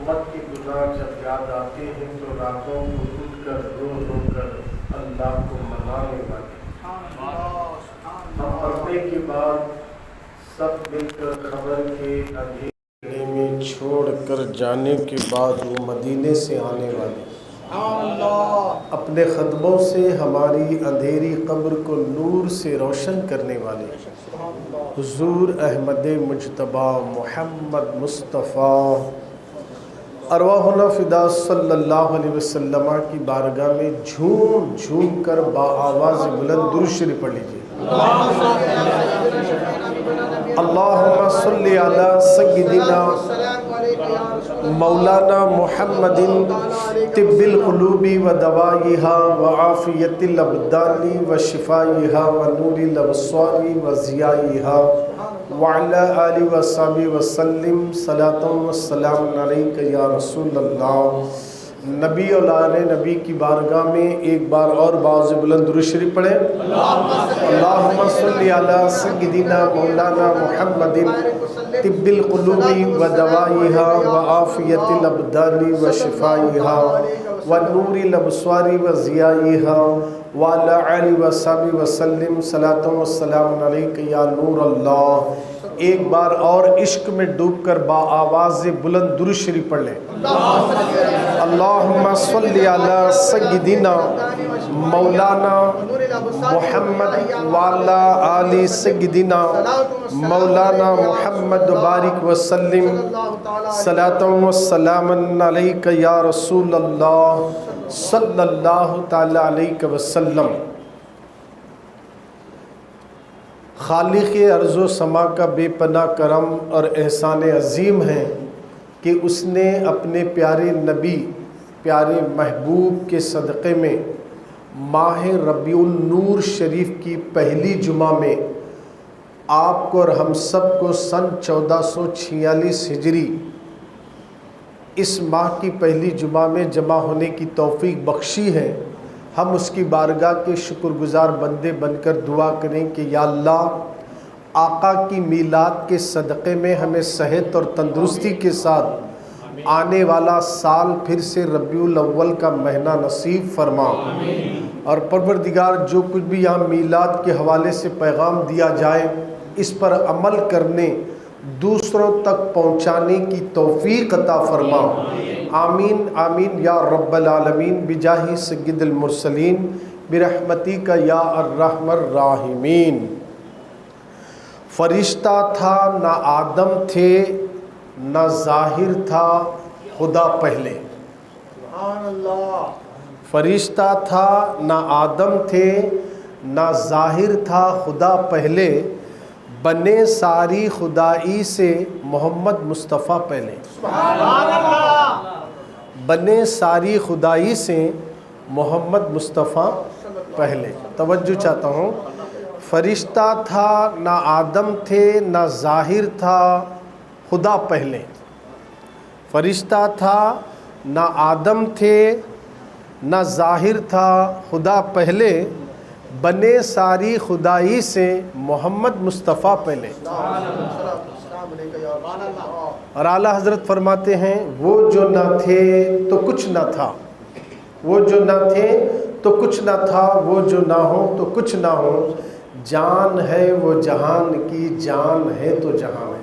امت کے گناہ جب یاد آتے ہیں تو راتوں کو اٹھ کر رو رو کر اللہ کو منانے والے، ہم پڑھنے کے بعد سب مل کر خبر کے اندھیرے میں چھوڑ کر جانے کے بعد وہ مدینے سے آنے والے، اپنے قدموں سے ہماری اندھیری قبر کو نور سے روشن کرنے والے حضور احمد مجتبی محمد مصطفیٰ ارواحنا فدا صلی اللہ علیہ وسلم کی بارگاہ میں جھوم جھوم کر بآواز بلند درود شریف پڑھ لیجیے۔ اللہم صلی علی سیدنا مولانا محمد طب القلوب و دوائیہا و عافیت الابدان و شفائیہا و نور الابصار و ضیائیہا وعلی آلہ و صحبہ وسلم صلاۃ و سلام علیک یا رسول اللہ۔ نبی اور آل نبی کی بارگاہ میں ایک بار اور باز بلند درود شریف پڑھیں۔ اللہم صلی علی سیدنا مولانا محمد طب القلوب و دوائیہا و عافیت الابدان و شفائیہا و نور الابصار و ضیائیہا وعلی آلہ و صحبہ وسلم صلاۃ و سلام علیک یا نور اللہ۔ ایک بار اور عشق میں ڈوب کر بآواز بلند درود شریف پڑھ لیں۔ اللہم صلی علی سیدنا مولانا محمد وعلی آل سیدنا مولانا محمد بارک وسلم صلاۃ و سلام علیک یا رسول اللہ صلی اللہ تعالی علیہ وسلم۔ خالق ارض و سما کا بے پناہ کرم اور احسان عظیم ہے کہ اس نے اپنے پیارے نبی پیارے محبوب کے صدقے میں ماہ ربیع النور شریف کی پہلی جمعہ میں آپ کو اور ہم سب کو سن 1446 ہجری اس ماہ کی پہلی جمعہ میں جمع ہونے کی توفیق بخشی ہے۔ ہم اس کی بارگاہ کے شکر گزار بندے بن کر دعا کریں کہ یا اللہ آقا کی میلاد کے صدقے میں ہمیں صحت اور تندرستی کے ساتھ آنے والا سال پھر سے ربیع الاول کا مہینہ نصیب فرما، اور پروردگار جو کچھ بھی یہاں میلاد کے حوالے سے پیغام دیا جائے اس پر عمل کرنے دوسروں تک پہنچانے کی توفیق عطا فرما، آمین آمین یا رب العالمین بجاہ سید المرسلین برحمتک یا ارحم الراحمین۔ فرشتہ تھا نہ آدم تھے نہ ظاہر تھا خدا پہلے، فرشتہ تھا نہ آدم تھے نہ ظاہر تھا خدا پہلے، بنے ساری خدائی سے محمد مصطفیٰ پہلے، بنے ساری خدائی سے محمد مصطفیٰ پہلے۔ توجہ چاہتا ہوں، فرشتہ تھا نہ آدم تھے نہ ظاہر تھا خدا پہلے، فرشتہ تھا نہ آدم تھے نہ ظاہر تھا خدا پہلے، بنے ساری خدائی سے محمد مصطفیٰ پہلے۔ اور اعلیٰ حضرت فرماتے ہیں وہ جو نہ تھے تو کچھ نہ تھا، وہ جو نہ تھے تو کچھ نہ تھا، وہ جو نہ ہو تو کچھ نہ ہو، جان ہے وہ جہان کی جان ہے تو جہان ہے۔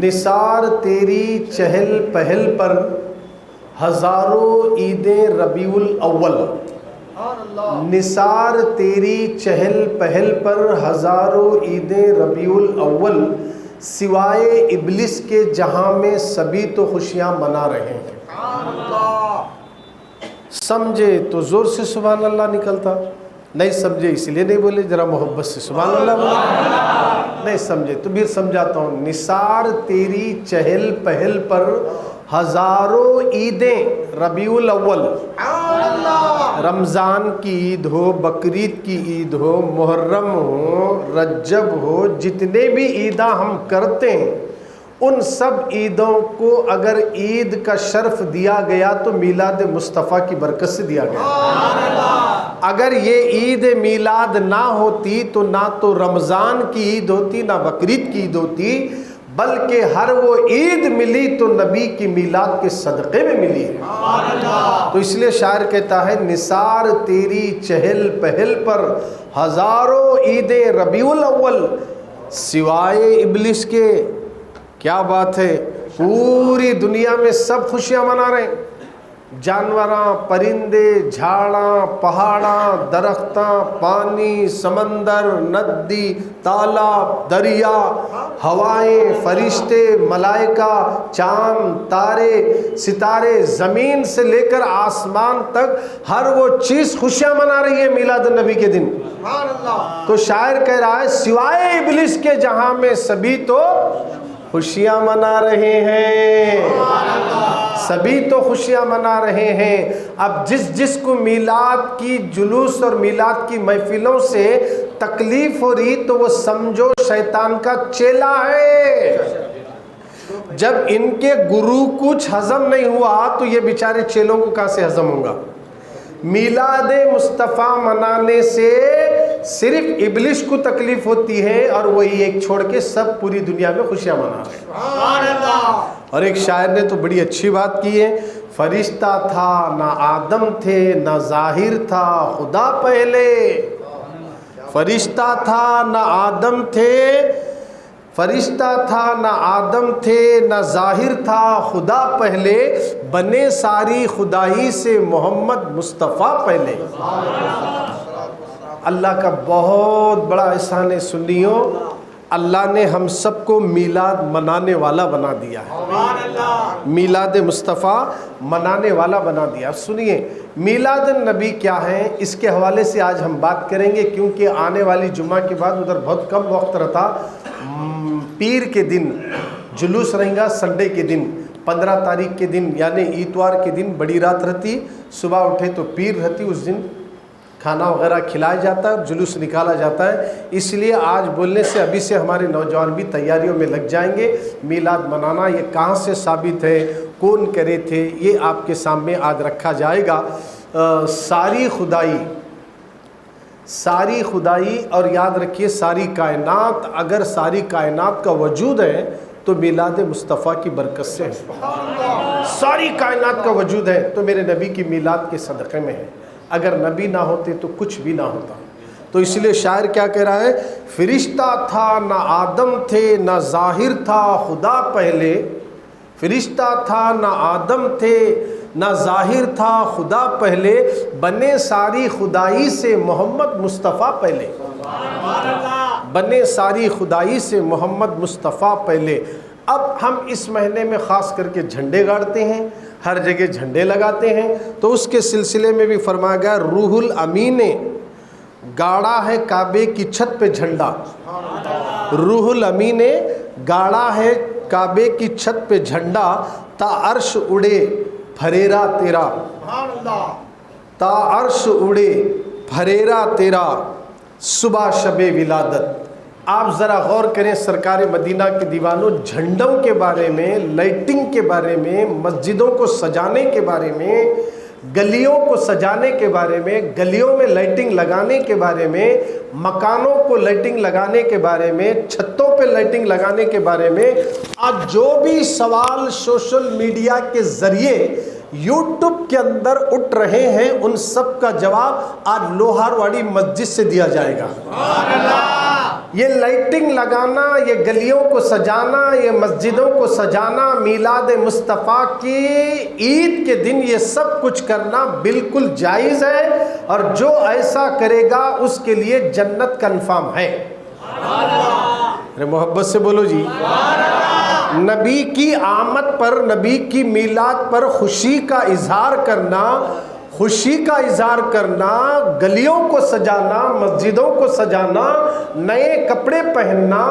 نثار تیری چہل پہل پر ہزاروں عیدیں ربیع الاول، نثار تیری چہل پہل پر ہزاروں عیدیں ربیع الاول، سوائے ابلیس کے جہاں میں سبھی تو خوشیاں منا رہے ہیں۔ سمجھے تو زور سے سبحان اللہ نکلتا، نہیں سمجھے اس لیے نہیں بولے، ذرا محبت سے سبحان اللہ بولے، نہیں سمجھے تو بھی سمجھاتا ہوں۔ نثار تیری چہل پہل پر ہزاروں عیدیں ربیع الاول، رمضان کی عید ہو، بقرعید کی عید ہو، محرم ہو، رجب ہو، جتنے بھی عیداں ہم کرتے ہیں ان سب عیدوں کو اگر عید کا شرف دیا گیا تو میلاد مصطفیٰ کی برکت سے دیا گیا۔ اگر یہ عید میلاد نہ ہوتی تو نہ تو رمضان کی عید ہوتی نہ بقرعید کی عید ہوتی، بلکہ ہر وہ عید ملی تو نبی کی میلاد کے صدقے میں ملی ہے۔ تو اس لیے شاعر کہتا ہے نثار تیری چہل پہل پر ہزاروں عید ربیع الاول سوائے ابلیس کے۔ کیا بات ہے، پوری دنیا میں سب خوشیاں منا رہے ہیں، جانوراں، پرندے، جھاڑاں، پہاڑاں، درختاں، پانی، سمندر، ندی، تالاب، دریا، ہوائیں، فرشتے، ملائکہ، چاند، تارے، ستارے، زمین سے لے کر آسمان تک ہر وہ چیز خوشیاں منا رہی ہے میلاد النبی کے دن۔ تو شاعر کہہ رہا ہے سوائے ابلیس کے جہاں میں سبھی تو خوشیاں منا رہے ہیں، سبھی تو خوشیاں منا رہے ہیں۔ اب جس کو میلاد کی جلوس اور میلاد کی محفلوں سے تکلیف ہو رہی تو وہ سمجھو شیطان کا چیلا ہے۔ جب ان کے گرو کچھ ہضم نہیں ہوا تو یہ بیچارے چیلوں کو کہاں سے ہضم ہوگا؟ میلاد مصطفیٰ منانے سے صرف ابلیس کو تکلیف ہوتی ہے اور وہی ایک چھوڑ کے سب پوری دنیا میں خوشیاں منا رہے ہیں۔ اور ایک شاعر نے تو بڑی اچھی بات کی ہے، فرشتہ تھا نہ آدم تھے نہ ظاہر تھا خدا پہلے، فرشتہ تھا نہ آدم تھے، فرشتہ تھا نہ آدم تھے نہ ظاہر تھا خدا پہلے، بنے ساری خدائی سے محمد مصطفیٰ پہلے۔ اللہ کا بہت بڑا احسان ہے سنیوں، اللہ نے ہم سب کو میلاد منانے والا بنا دیا ہے، میلاد مصطفیٰ منانے والا بنا دیا۔ سنیے میلاد النبی کیا ہے، اس کے حوالے سے آج ہم بات کریں گے، کیونکہ آنے والی جمعہ کے بعد ادھر بہت کم وقت رہتا۔ پیر کے دن جلوس رہیں گا، سنڈے کے دن 15 تاریخ کے دن یعنی اتوار کے دن بڑی رات رہتی، صبح اٹھے تو پیر رہتی، اس دن کھانا وغیرہ کھلایا جاتا ہے، جلوس نکالا جاتا ہے۔ اس لیے آج بولنے سے ابھی سے ہمارے نوجوان بھی تیاریوں میں لگ جائیں گے۔ میلاد منانا یہ کہاں سے ثابت ہے، کون کرے تھے، یہ آپ کے سامنے آج رکھا جائے گا۔ ساری خدائی اور یاد رکھیے ساری کائنات، اگر ساری کائنات کا وجود ہے تو میلاد مصطفیٰ کی برکت سے ہے۔ ساری کائنات کا وجود ہے تو میرے نبی کی میلاد کے صدقے میں ہے، اگر نبی نہ ہوتے تو کچھ بھی نہ ہوتا۔ تو اس لیے شاعر کیا کہہ رہا ہے، فرشتہ تھا نہ آدم تھے نہ ظاہر تھا خدا پہلے، فرشتہ تھا نہ آدم تھے نہ ظاہر تھا خدا پہلے، بنے ساری خدائی سے محمد مصطفیٰ پہلے، بنے ساری خدائی سے محمد مصطفیٰ پہلے۔ اب ہم اس مہینے میں خاص کر کے جھنڈے گاڑتے ہیں، ہر جگہ جھنڈے لگاتے ہیں، تو اس کے سلسلے میں بھی فرمایا گیا روح الامین نے گاڑا ہے کعبے کی چھت پہ جھنڈا، روح الامین نے گاڑا ہے کعبے کی چھت پہ جھنڈا، تا عرش اڑے پھریرا تیرا، تا عرش اڑے پھریرا تیرا، صبح شب ولادت۔ آپ ذرا غور کریں سرکار مدینہ کے دیوانوں، جھنڈوں کے بارے میں، لائٹنگ کے بارے میں، مسجدوں کو سجانے کے بارے میں، گلیوں کو سجانے کے بارے میں، گلیوں میں لائٹنگ لگانے کے بارے میں، مکانوں کو لائٹنگ لگانے کے بارے میں، چھتوں پہ لائٹنگ لگانے کے بارے میں آج جو بھی سوال سوشل میڈیا کے ذریعے یوٹیوب کے اندر اٹھ رہے ہیں ان سب کا جواب آج لوہار واڑی مسجد سے دیا جائے گا۔ یہ لائٹنگ لگانا، یہ گلیوں کو سجانا، یہ مسجدوں کو سجانا، میلاد مصطفیٰ کی عید کے دن یہ سب کچھ کرنا بالکل جائز ہے، اور جو ایسا کرے گا اس کے لیے جنت کنفرم ہے۔ محبت سے بولو جی۔ نبی کی آمد پر، نبی کی میلاد پر خوشی کا اظہار کرنا، خوشی کا اظہار کرنا، گلیوں کو سجانا، مسجدوں کو سجانا، نئے کپڑے پہننا،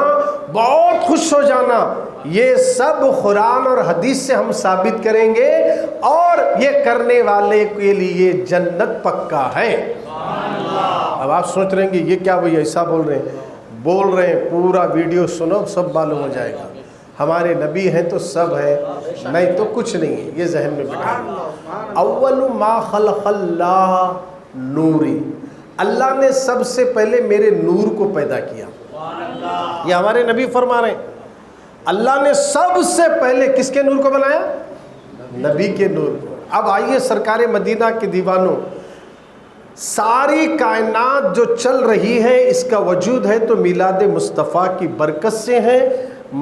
بہت خوش ہو جانا، یہ سب قرآن اور حدیث سے ہم ثابت کریں گے، اور یہ کرنے والے کے لیے جنت پکا ہے۔ اب آپ سوچ رہے ہیں کہ یہ کیا وہی ایسا بول رہے ہیں، پورا ویڈیو سنو سب معلوم ہو جائے گا۔ ہمارے نبی ہیں تو سب ہے، نہیں تو کچھ نہیں ہے، یہ ذہن میں بٹھا۔ اول ما خلق اللہ نوری، اللہ نے سب سے پہلے میرے نور کو پیدا کیا، یہ ہمارے نبی فرما رہے ہیں۔ اللہ نے سب سے پہلے کس کے نور کو بنایا؟ نبی کے نور کو۔ اب آئیے سرکار مدینہ کے دیوانوں، ساری کائنات جو چل رہی ہے اس کا وجود ہے تو میلاد مصطفیٰ کی برکت سے ہے۔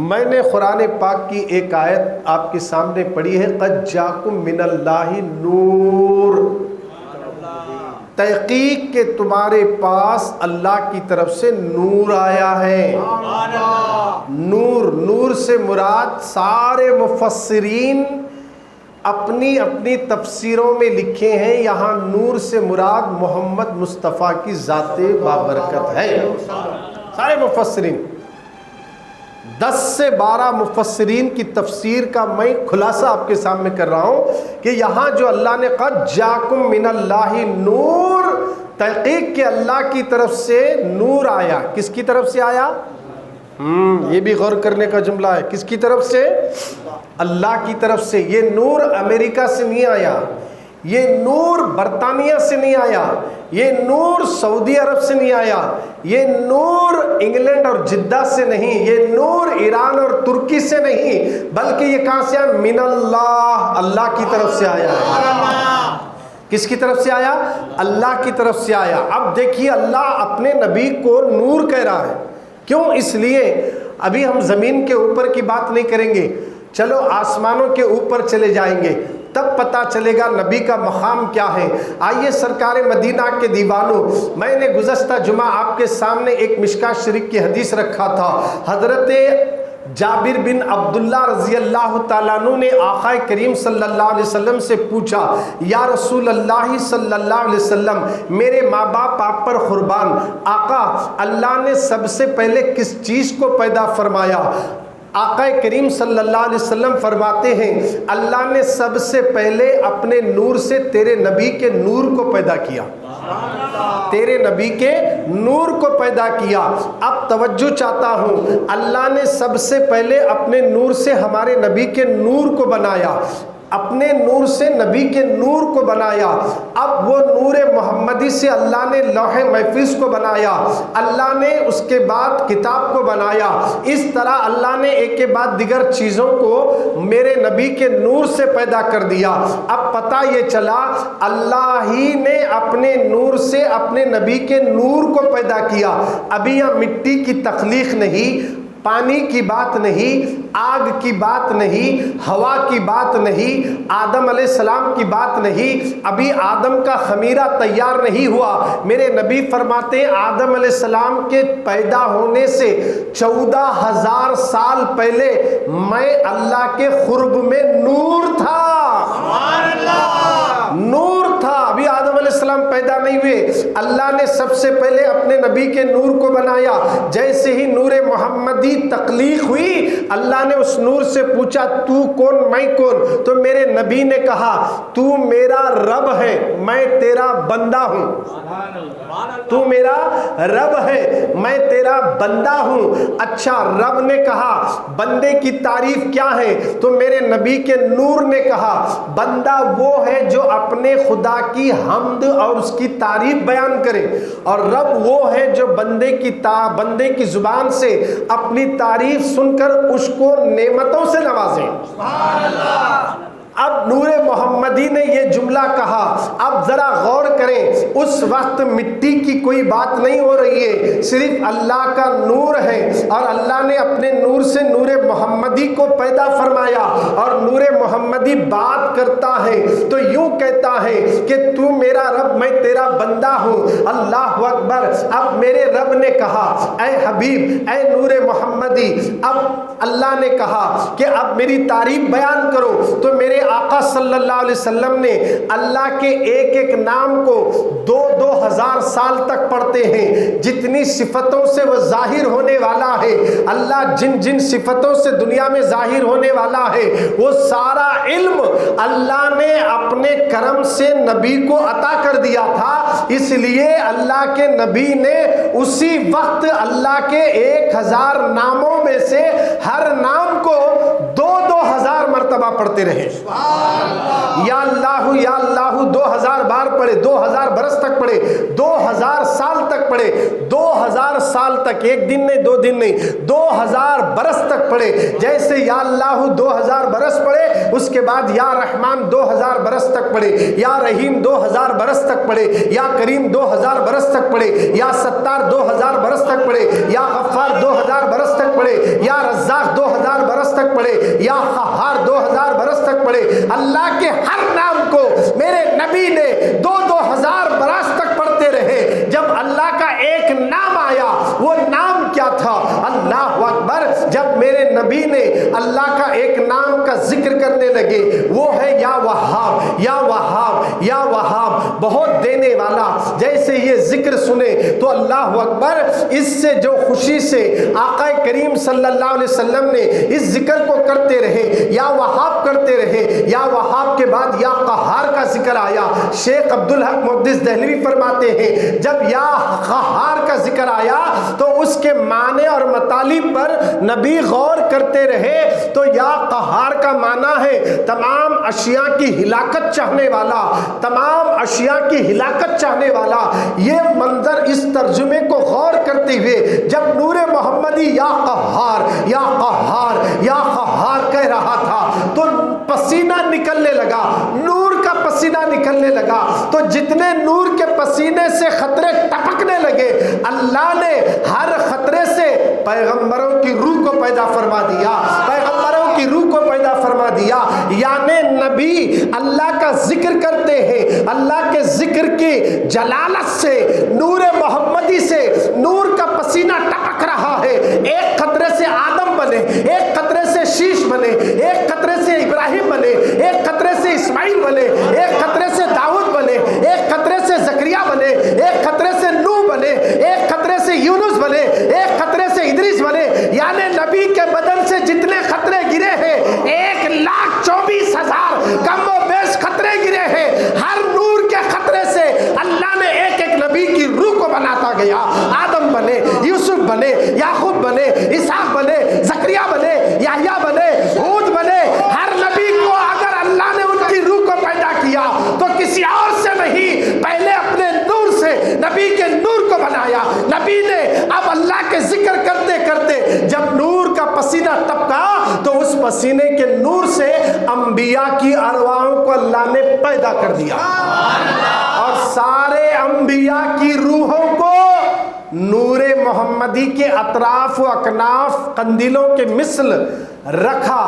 میں نے قرآن پاک کی ایک آیت آپ کے سامنے پڑھی ہے، قد جاکم من اللہ نور، تحقیق کہ تمہارے پاس اللہ کی طرف سے نور آیا ہے۔ نور سے مراد سارے مفسرین اپنی اپنی تفسیروں میں لکھے ہیں، یہاں نور سے مراد محمد مصطفیٰ کی ذات بابرکت ہے۔ سارے مفسرین 10 سے 12 مفسرین کی تفسیر کا میں خلاصہ آپ کے سامنے کر رہا ہوں کہ یہاں جو اللہ نے قد جاکم من اللہ نور، تحقیق کہ اللہ کی طرف سے نور آیا۔ کس کی طرف سے آیا؟ یہ بھی غور کرنے کا جملہ ہے، کس کی طرف سے؟ اللہ کی طرف سے۔ یہ نور امریکہ سے نہیں آیا، یہ نور برطانیہ سے نہیں آیا، یہ نور سعودی عرب سے نہیں آیا، یہ نور انگلینڈ اور جدہ سے نہیں، یہ نور ایران اور ترکی سے نہیں، بلکہ یہ کہاں سے آیا؟ من اللہ، اللہ کی طرف سے آیا ہے۔ کس کی طرف سے آیا؟ اللہ کی طرف سے آیا۔ اب دیکھیے اللہ اپنے نبی کو نور کہہ رہا ہے، کیوں؟ اس لیے ابھی ہم زمین کے اوپر کی بات نہیں کریں گے، چلو آسمانوں کے اوپر چلے جائیں گے، تب پتہ چلے گا نبی کا مقام کیا ہے۔ آئیے سرکار مدینہ کے دیوانوں، میں نے گزشتہ جمعہ آپ کے سامنے ایک مشکاۃ شریف کی حدیث رکھا تھا۔ حضرت جابر بن عبداللہ رضی اللہ تعالیٰ عنہ نے آقا کریم صلی اللہ علیہ وسلم سے پوچھا، یا رسول اللہ صلی اللہ علیہ وسلم، میرے ماں باپ آپ پر قربان، آقا اللہ نے سب سے پہلے کس چیز کو پیدا فرمایا؟ آقا کریم صلی اللہ علیہ وسلم فرماتے ہیں اللہ نے سب سے پہلے اپنے نور سے تیرے نبی کے نور کو پیدا کیا، تیرے نبی کے نور کو پیدا کیا۔ اب توجہ چاہتا ہوں، اللہ نے سب سے پہلے اپنے نور سے ہمارے نبی کے نور کو بنایا، اپنے نور سے نبی کے نور کو بنایا۔ اب وہ نور محمدی سے اللہ نے لوح محفوظ کو بنایا، اللہ نے اس کے بعد کتاب کو بنایا، اس طرح اللہ نے ایک کے بعد دیگر چیزوں کو میرے نبی کے نور سے پیدا کر دیا۔ اب پتہ یہ چلا اللہ ہی نے اپنے نور سے اپنے نبی کے نور کو پیدا کیا۔ ابھی یہاں مٹی کی تخلیق نہیں، پانی کی بات نہیں، آگ کی بات نہیں، ہوا کی بات نہیں، آدم علیہ السلام کی بات نہیں، ابھی آدم کا خمیرہ تیار نہیں ہوا۔ میرے نبی فرماتے ہیں آدم علیہ السلام کے پیدا ہونے سے 14,000 سال پہلے میں اللہ کے قرب میں نور تھا، نور تھا، ابھی آدم علیہ السلام پیدا نہیں ہوئے، اللہ نے سب سے پہلے اپنے نبی کے نور کو بنایا۔ جیسے ہی نور محمدی تخلیق ہوئی، اللہ نے اس نور سے پوچھا تو کون میں کون؟ تو میرے نبی نے کہا تو میرا رب ہے میں تیرا بندہ ہوں، تو میرا رب ہے میں تیرا بندہ ہوں۔ اچھا رب نے کہا بندے کی تعریف کیا ہے؟ تو میرے نبی کے نور نے کہا بندہ وہ ہے جو اپنے خدا کی حمد اور اس کی تعریف بیان کرے، اور رب وہ ہے جو بندے کی زبان سے اپنی تعریف سن کر اس کو نعمتوں سے نوازے۔ سبحان اللہ۔ اب نور محمدی نے یہ جملہ کہا، اب ذرا غور کریں، اس وقت مٹی کی کوئی بات نہیں ہو رہی ہے، صرف اللہ کا نور ہے، اور اللہ نے اپنے نور سے نور محمدی کو پیدا فرمایا، اور نور محمدی بات کرتا ہے تو یوں کہتا ہے کہ تو میرا رب میں تیرا بندہ ہوں۔ اللہ اکبر۔ اب میرے رب نے کہا اے حبیب اے نور محمدی، اب اللہ نے کہا کہ اب میری تعریف بیان کرو، تو میرے آقا صلی اللہ علیہ وسلم نے اللہ کے ایک ایک نام کو 2,000 سال تک پڑھتے ہیں، جتنی صفتوں سے وہ ظاہر ہونے والا ہے، اللہ جن جن صفتوں سے دنیا میں ظاہر ہونے والا ہے وہ سارا علم اللہ نے اپنے کرم سے نبی کو عطا کر دیا تھا۔ اس لیے اللہ کے نبی نے اسی وقت اللہ کے 1,000 ناموں میں سے ہر نام کو 2,000 مرتبہ پڑھتے رہے۔ یا اللہ 2,000 بار پڑھے، 2000 برس تک پڑھے، 2000 سال تک پڑھے، 2000 سال تک، ایک دن نہیں، 2 دن نہیں، 2000 برس تک پڑھے. جیسے یا اللہ 2000 برس پڑھے، اس کے بعد یا رحمان 2000 برس تک پڑھے، یا رحیم 2000 برس تک پڑھے، یا کریم 2000 برس تک پڑھے، یا ستار 2000 برس تک پڑھے، یا غفار 2000 برس تک پڑھے، یا رزاق 2000 برس تک پڑھے، یا قہار 2000 برس تک پڑھے. اللہ کے ہر نام کو میرے نبی نے 2000 برس تک پڑھتے رہے. جب اللہ کا ایک نام آیا، وہ نام کیا تھا؟ اللہ اکبر. جب میرے نبی نے اللہ کا ایک نام کا ذکر کرنے لگے، وہ ہے یا وہاب، یا وہاب، یا وہاب، بہت دینے والا. جیسے یہ ذکر سنے تو اللہ اکبر، اس سے جو خوشی سے آقا کریم صلی اللہ علیہ وسلم نے اس ذکر کو کرتے رہے، یا وہاب کرتے رہے. یا وہاب کے بعد یا قہار کا ذکر آیا. شیخ عبدالحق محدث دہلوی فرماتے ہیں جب یا قہار کا ذکر آیا تو اس کے معنی اور مطالب پر نبی غور کرتے رہے. تو یا قہار کا معنی ہے تمام اشیاء کی ہلاکت چاہنے والا، تمام اشیاء کی ہلاکت چاہنے والا. یہ منظر، اس ترجمے کو غور کرتے ہوئے جب نور محمدی یا قہار، یا قہار، یا قہار کہہ رہا تھا تو پسینہ نکلنے لگا، نور کا پسینہ نکلنے لگا. تو جتنے نور کے پسینے سے خطرے ٹپکنے لگے، اللہ نے ہر خطرے سے پیغمبروں کی روح کو پیدا فرما دیا، پیغمبروں کی روح کو پیدا فرما دیا. یعنی نبی اللہ کا ذکر کرتے ہیں، اللہ کے ذکر کی جلالت سے، نور محمدی سے نور کا پسینہ ٹپک رہا ہے. ایک خطرے سے آدم بنے، ایک خطرے سے شیش بنے، ایک خطرے سے ابراہیم بنے، ایک خطرے سے اسماعیل بنے، ایک خطرے سے داؤد بنے، ایک خطرے سے زکریا بنے، ایک خطرے سے نوح بنے، ایک خطرے سے یونس بنے، ایک خطرے سے ادریس بنے. یعنی نبی کے بدن سے جتنے خطرے گرے ہیں 1,24,000 کم و بیش خطرے گرے ہیں. ہر نور کے خطرے سے اللہ نے ایک ایک نبی کی روح کو بناتا گیا. آدم بنے، یوسف بنے، یعقوب بنے، اسحاق بنے، زکریا بنے، یحییٰ بنے، ہود بنے. ہر نبی کو اگر اللہ نے ان کی روح کو پیدا کیا تو کسی اور سے نہیں، پہلے اپنے نور سے نبی کے نور کو بنایا. نبی نے اب اللہ کے ذکر کرتے کرتے جب نور کا پسینہ ٹپکا تو اس پسینے کے نور سے انبیاء کی ارواحوں کو اللہ نے پیدا کر دیا، اور سارے انبیاء کی روحوں کو نور محمدی کے اطراف و اکناف قندیلوں کے مثل رکھا.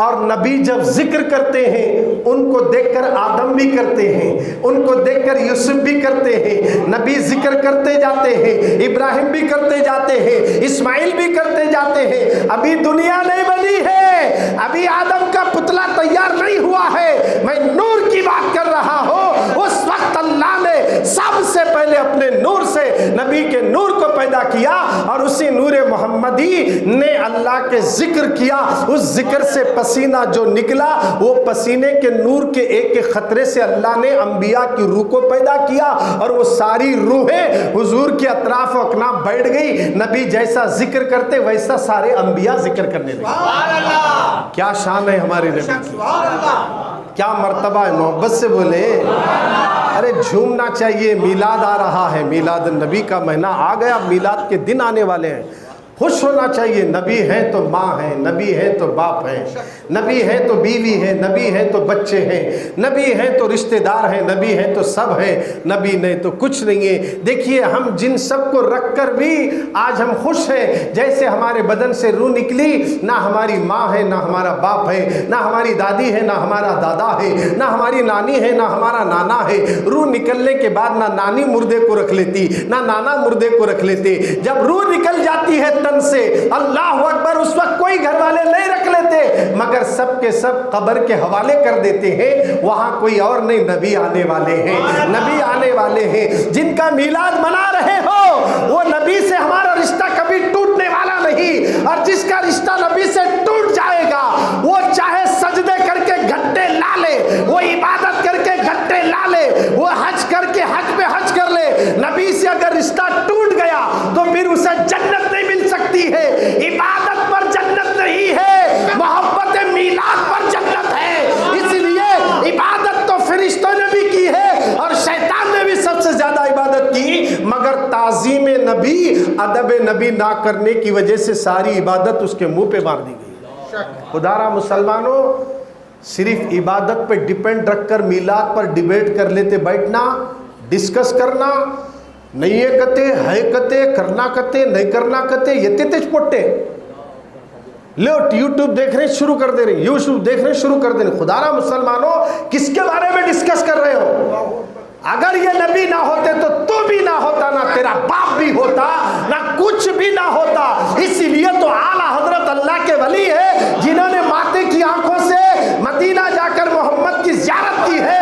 اور نبی جب ذکر کرتے ہیں ان کو دیکھ کر آدم بھی کرتے ہیں، ان کو دیکھ کر یوسف بھی کرتے ہیں. نبی ذکر کرتے جاتے ہیں، ابراہیم بھی کرتے جاتے ہیں، اسماعیل بھی کرتے جاتے ہیں. ابھی دنیا نہیں بنی ہے، ابھی آدم کا پتلا تیار نہیں ہوا ہے. میں نور کی بات کر رہا ہوں. اس وقت اللہ نے سب سے پہلے اپنے نور سے نبی کے نور کو پیدا کیا، اور اسی نور محمدی نے اللہ کے ذکر کیا. اس ذکر سے پسینہ جو نکلا، وہ پسینے کے نور کے ایک ایک خطرے سے اللہ نے انبیاء کی روح کو پیدا کیا، اور وہ ساری روحیں حضور کے اطراف و اکناف بیٹھ گئی. نبی جیسا ذکر کرتے ویسا سارے انبیاء ذکر کرنے لگے. کیا شان ہے ہمارے نبی کی، کیا مرتبہ ہے. محبت سے بولے ارے جھومنا چاہیے. میلاد آ رہا ہے، میلاد النبی کا مہینہ آ گیا، میلاد کے دن آنے والے ہیں. خوش ہونا چاہیے. نبی ہے تو ماں ہے، نبی ہے تو باپ ہے، نبی ہے تو بیوی ہے، نبی ہے تو بچے ہیں، نبی ہے تو رشتہ دار ہیں، نبی ہے تو سب ہے، نبی نہیں تو کچھ نہیں ہے. دیکھیے ہم جن سب کو رکھ کر بھی آج ہم خوش ہیں. جیسے ہمارے بدن سے روح نکلی، نہ ہماری ماں ہے، نہ ہمارا باپ ہے، نہ ہماری دادی ہے، نہ ہمارا دادا ہے، نہ ہماری نانی ہے، نہ ہمارا نانا ہے. روح نکلنے کے بعد نہ نانی مردے کو رکھ لیتی، نہ نانا مردے کو رکھ لیتے. جب روح نکل جاتی ہے تن سے، اللہ اکبر، اس وقت کوئی گھر والے نہیں رکھ لیتے، مگر سب کے سب قبر کے حوالے کر دیتے ہیں. وہاں کوئی اور نہیں، نبی آنے والے ہیں، نبی آنے والے ہیں. جن کا میلاد منا رہے ہو وہ نبی سے ہمارا رشتہ کبھی ٹوٹنے والا نہیں. اور جس کا رشتہ نبی سے ٹوٹ جائے گا وہ چاہے سجدے کر کے گھٹے لا لے، وہ عبادت کر کے گھٹے لا لے، وہ حج کر کے حج پہ حج کر لے، نبی سے اگر رشتہ ٹوٹ گیا تو پھر اسے جنت نہیں مل سکتی ہے. عبادت پر جنت نہیں ہے، محبت میلاد پر جنت ہے. اس لیے عبادت تو فرشتوں نے بھی کی ہے اور شیطان نبی نہ کرنے کی وجہ سے ساری عبادت اس کے منہ پہ مار دی گئی۔ خدا را مسلمانوں، صرف عبادت پہ ڈیپینڈ رکھ کر میلاد پر ڈیبیٹ کر لیتے بیٹھنا، ڈسکس کرنا، نہیں یہ کہتے ہے کہتے کرنا کہتے نہیں کرنا کہتے، یہ تیج پوٹے لو یوٹیوب دیکھنے شروع کر دے رہے، یوٹیوب دیکھنے شروع کر دے رہے۔ خدا را مسلمانوں، کس کے بارے میں ڈسکس کر رہے ہو؟ اگر یہ نبی نہ ہوتے تو بھی نہ ہوتا، نہ تیرا باپ بھی ہوتا، نہ کچھ بھی نہ ہوتا۔ اسی لیے تو اعلیٰ حضرت اللہ کے ولی ہے جنہوں نے ماتے کی آنکھوں سے مدینہ جا کر محمد کی زیارت کی ہے۔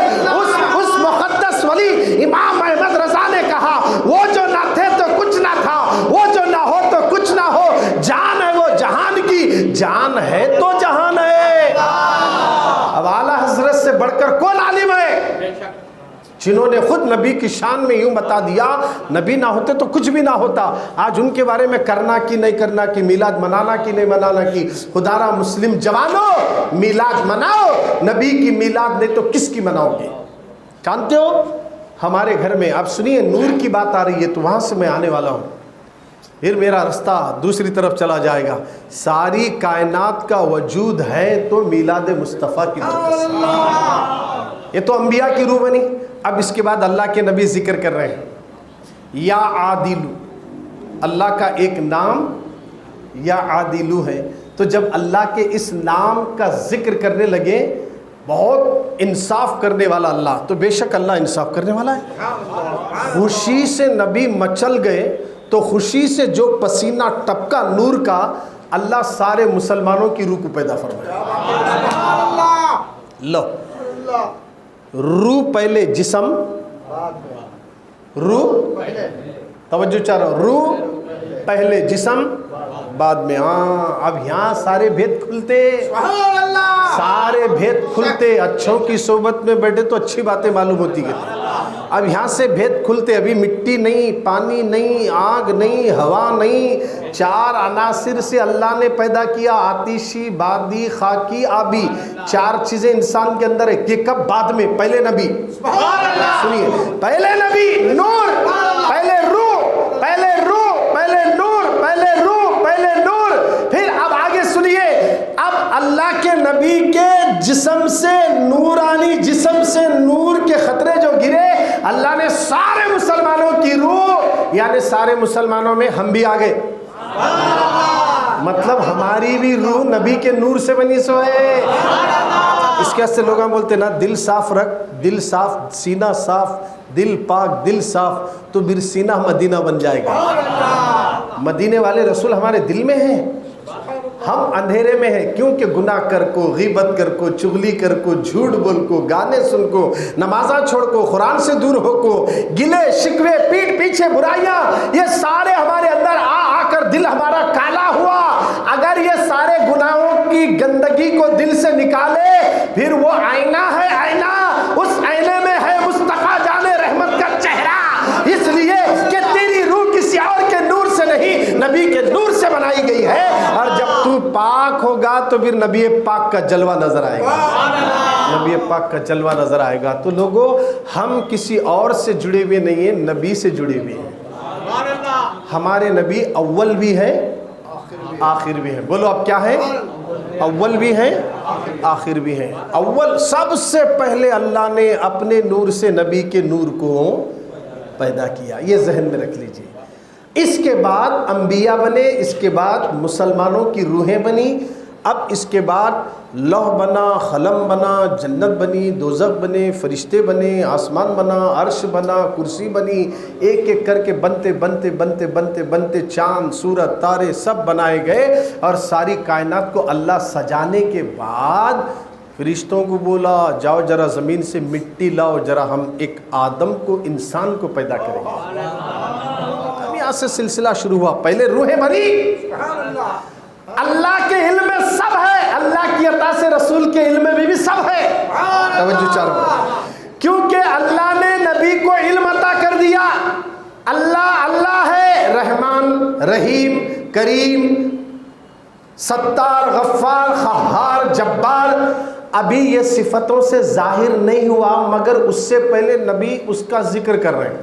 اس مقدس ولی امام احمد رضا نے کہا، وہ جو نہ تھے تو کچھ نہ تھا، وہ جو نہ ہو تو کچھ نہ ہو، جان ہے وہ جہان کی، جان ہے تو جہان ہے۔ اب اعلیٰ حضرت سے بڑھ کر کون عالم ہے؟ جنہوں نے خود نبی کی شان میں یوں بتا دیا، نبی نہ ہوتے تو کچھ بھی نہ ہوتا۔ آج ان کے بارے میں کرنا کی نہیں کرنا کی، میلاد منانا کی نہیں منانا کی۔ خدا را مسلم جوانوں، میلاد مناؤ، نبی کی میلاد نہیں تو کس کی مناؤ گے؟ جانتے ہو ہمارے گھر میں، آپ سنیے، نور کی بات آ رہی ہے تو وہاں سے میں آنے والا ہوں، پھر میرا رستہ دوسری طرف چلا جائے گا۔ ساری کائنات کا وجود ہے تو میلاد مصطفیٰ کی برکت سے۔ یہ تو انبیاء کی روح بنی۔ اب اس کے بعد اللہ کے نبی ذکر کر رہے ہیں، یا عادلو، اللہ کا ایک نام یا عادلو ہے۔ تو جب اللہ کے اس نام کا ذکر کرنے لگے، بہت انصاف کرنے والا اللہ، تو بے شک اللہ انصاف کرنے والا ہے۔ خوشی سے نبی مچل گئے تو خوشی سے جو پسینہ ٹپکا نور کا، اللہ سارے مسلمانوں کی روح کو پیدا فرمایا۔ لو، روح پہلے جسم، روح توجہ چاہ رہا ہوں، روح پہلے جسم بعد میں۔ اب یہاں سارے بھید کھلتے، سارے بھید کھلتے۔ اچھوں کی صحبت میں بیٹھے تو اچھی باتیں معلوم ہوتی گئی۔ اب یہاں سے بھید کھلتے۔ ابھی مٹی نہیں، پانی نہیں، آگ نہیں، ہوا نہیں، چار عناصر سے اللہ نے پیدا کیا، آتشی، بادی، خاکی، آبی۔ چار چیزیں انسان کے اندر ہے۔ یہ کب؟ بعد میں۔ پہلے نبی، سنیے، پہلے نبی نور، پہلے روح، پہلے روح، پہلے نور، پہلے روح، پہلے نور۔ پھر اب آگے سنیے، اب اللہ کے نبی کے جسم سے، نورانی جسم سے نور کے خطرے جو گرے، اللہ نے سارے مسلمانوں کی روح، یعنی سارے مسلمانوں میں ہم بھی آ گئے۔ مطلب ہماری بھی روح نبی کے نور سے بنی سو ہے۔ اس کے سے لوگ بولتے نا، دل صاف رکھ، دل صاف، سینہ صاف، دل پاک دل صاف، تو پھر سینہ مدینہ بن جائے گا۔ مدینے والے رسول ہمارے دل میں ہیں، ہم اندھیرے میں ہیں۔ کیونکہ گناہ کر کو، غیبت کر کو، چغلی کر کو، جھوٹ بول کو، گانے سن کو، نمازاں چھوڑ کو، قرآن سے دور ہو کو، گلے شکوے، پیٹ پیچھے برائیاں، یہ سارے ہمارے اندر آ کر دل ہمارا کالا ہوا۔ اگر یہ سارے گناہوں کی گندگی کو دل سے نکالے، پھر وہ آئینہ ہے، آئینہ، اس آئینے میں ہے مصطفیٰ جان رحمت کا چہرہ۔ اس لیے کہ تیری روح کسی اور کے نور سے نہیں، نبی کے نور سے بنائی گئی ہے۔ اور جب تو پاک ہوگا تو پھر نبی پاک کا جلوہ نظر آئے گا، نبی پاک کا جلوہ نظر آئے گا۔ تو لوگوں، ہم کسی اور سے جڑے ہوئے نہیں ہیں، نبی سے جڑے ہوئے ہیں۔ ہمارے نبی اول بھی ہے، آخر بھی ہے۔ بولو اب کیا ہے؟ اول بھی ہیں، آخر بھی ہیں۔ اول، سب سے پہلے اللہ نے اپنے نور سے نبی کے نور کو پیدا کیا، یہ ذہن میں رکھ لیجئے۔ اس کے بعد انبیاء بنے، اس کے بعد مسلمانوں کی روحیں بنی، اب اس کے بعد لوح بنا، قلم بنا، جنت بنی، دوزخ بنے، فرشتے بنے، آسمان بنا، عرش بنا، کرسی بنی، ایک ایک کر کے بنتے بنتے بنتے بنتے بنتے چاند، سورج، تارے سب بنائے گئے۔ اور ساری کائنات کو اللہ سجانے کے بعد فرشتوں کو بولا، جاؤ ذرا زمین سے مٹی لاؤ، ذرا ہم ایک آدم کو، انسان کو پیدا کریں گے۔ اب یہاں سے سلسلہ شروع ہوا۔ پہلے روحیں بنی، اللہ کے علم میں سب ہے، اللہ کی عطا سے رسول کے علم میں بھی سب ہے۔ توجہ چاہ رہا ہوں، کیونکہ اللہ نے نبی کو علم عطا کر دیا۔ اللہ ہے، رحمان، رحیم، کریم، ستار، غفار، قہار، جبار۔ ابھی یہ صفتوں سے ظاہر نہیں ہوا، مگر اس سے پہلے نبی اس کا ذکر کر رہے ہیں۔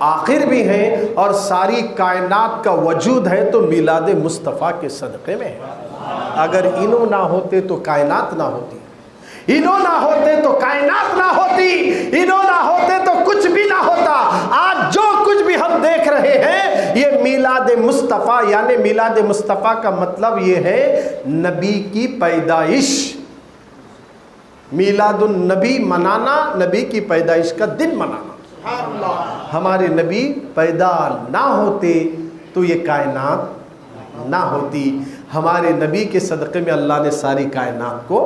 آخر بھی ہیں اور ساری کائنات کا وجود ہے تو میلاد مصطفیٰ کے صدقے میں ہے۔ اگر انہوں نہ ہوتے تو کائنات نہ ہوتی، انہوں نہ ہوتے تو کائنات نہ ہوتی، انہوں نہ ہوتے تو کچھ بھی نہ ہوتا۔ آج جو کچھ بھی ہم دیکھ رہے ہیں یہ میلاد مصطفیٰ، یعنی میلاد مصطفیٰ کا مطلب یہ ہے نبی کی پیدائش۔ میلاد النبی منانا، نبی کی پیدائش کا دن منانا۔ ہمارے نبی پیدا نہ ہوتے تو یہ کائنات نہ ہوتی، ہمارے نبی کے صدقے میں اللہ نے ساری کائنات کو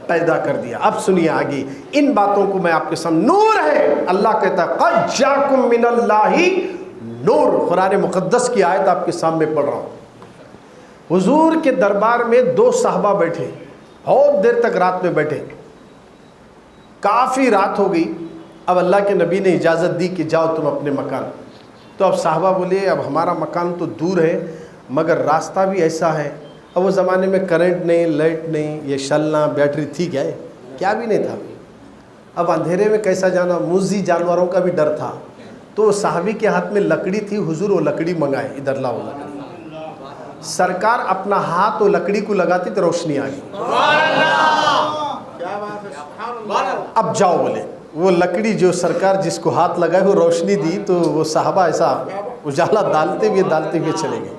پیدا کر دیا۔ اب سنیے آگے ان باتوں کو میں آپ کے سامنے، نور ہے، اللہ کہتا ہے قد جاکم من اللہ نور۔ قرآن مقدس کی آیت آپ کے سامنے پڑھ رہا ہوں۔ حضور کے دربار میں دو صحابہ بیٹھے، بہت دیر تک رات میں بیٹھے، کافی رات ہو گئی۔ اب اللہ کے نبی نے اجازت دی کہ جاؤ تم اپنے مکان۔ تو اب صحابہ بولے اب ہمارا مکان تو دور ہے مگر راستہ بھی ایسا ہے۔ اب وہ زمانے میں کرنٹ نہیں، لائٹ نہیں، یہ شلنا بیٹری تھی کیا بھی نہیں تھا۔ اب اندھیرے میں کیسا جانا، موذی جانوروں کا بھی ڈر تھا۔ تو صحابی کے ہاتھ میں لکڑی تھی، حضور وہ لکڑی منگائے، ادھر لاؤ لکڑی۔ سرکار اپنا ہاتھ وہ لکڑی کو لگاتی تو روشنی آ گئی۔ اب جاؤ بولے، وہ لکڑی جو سرکار جس کو ہاتھ لگائے وہ روشنی دی تو وہ صحابہ ایسا اجالا ڈالتے ہوئے چلے گئے۔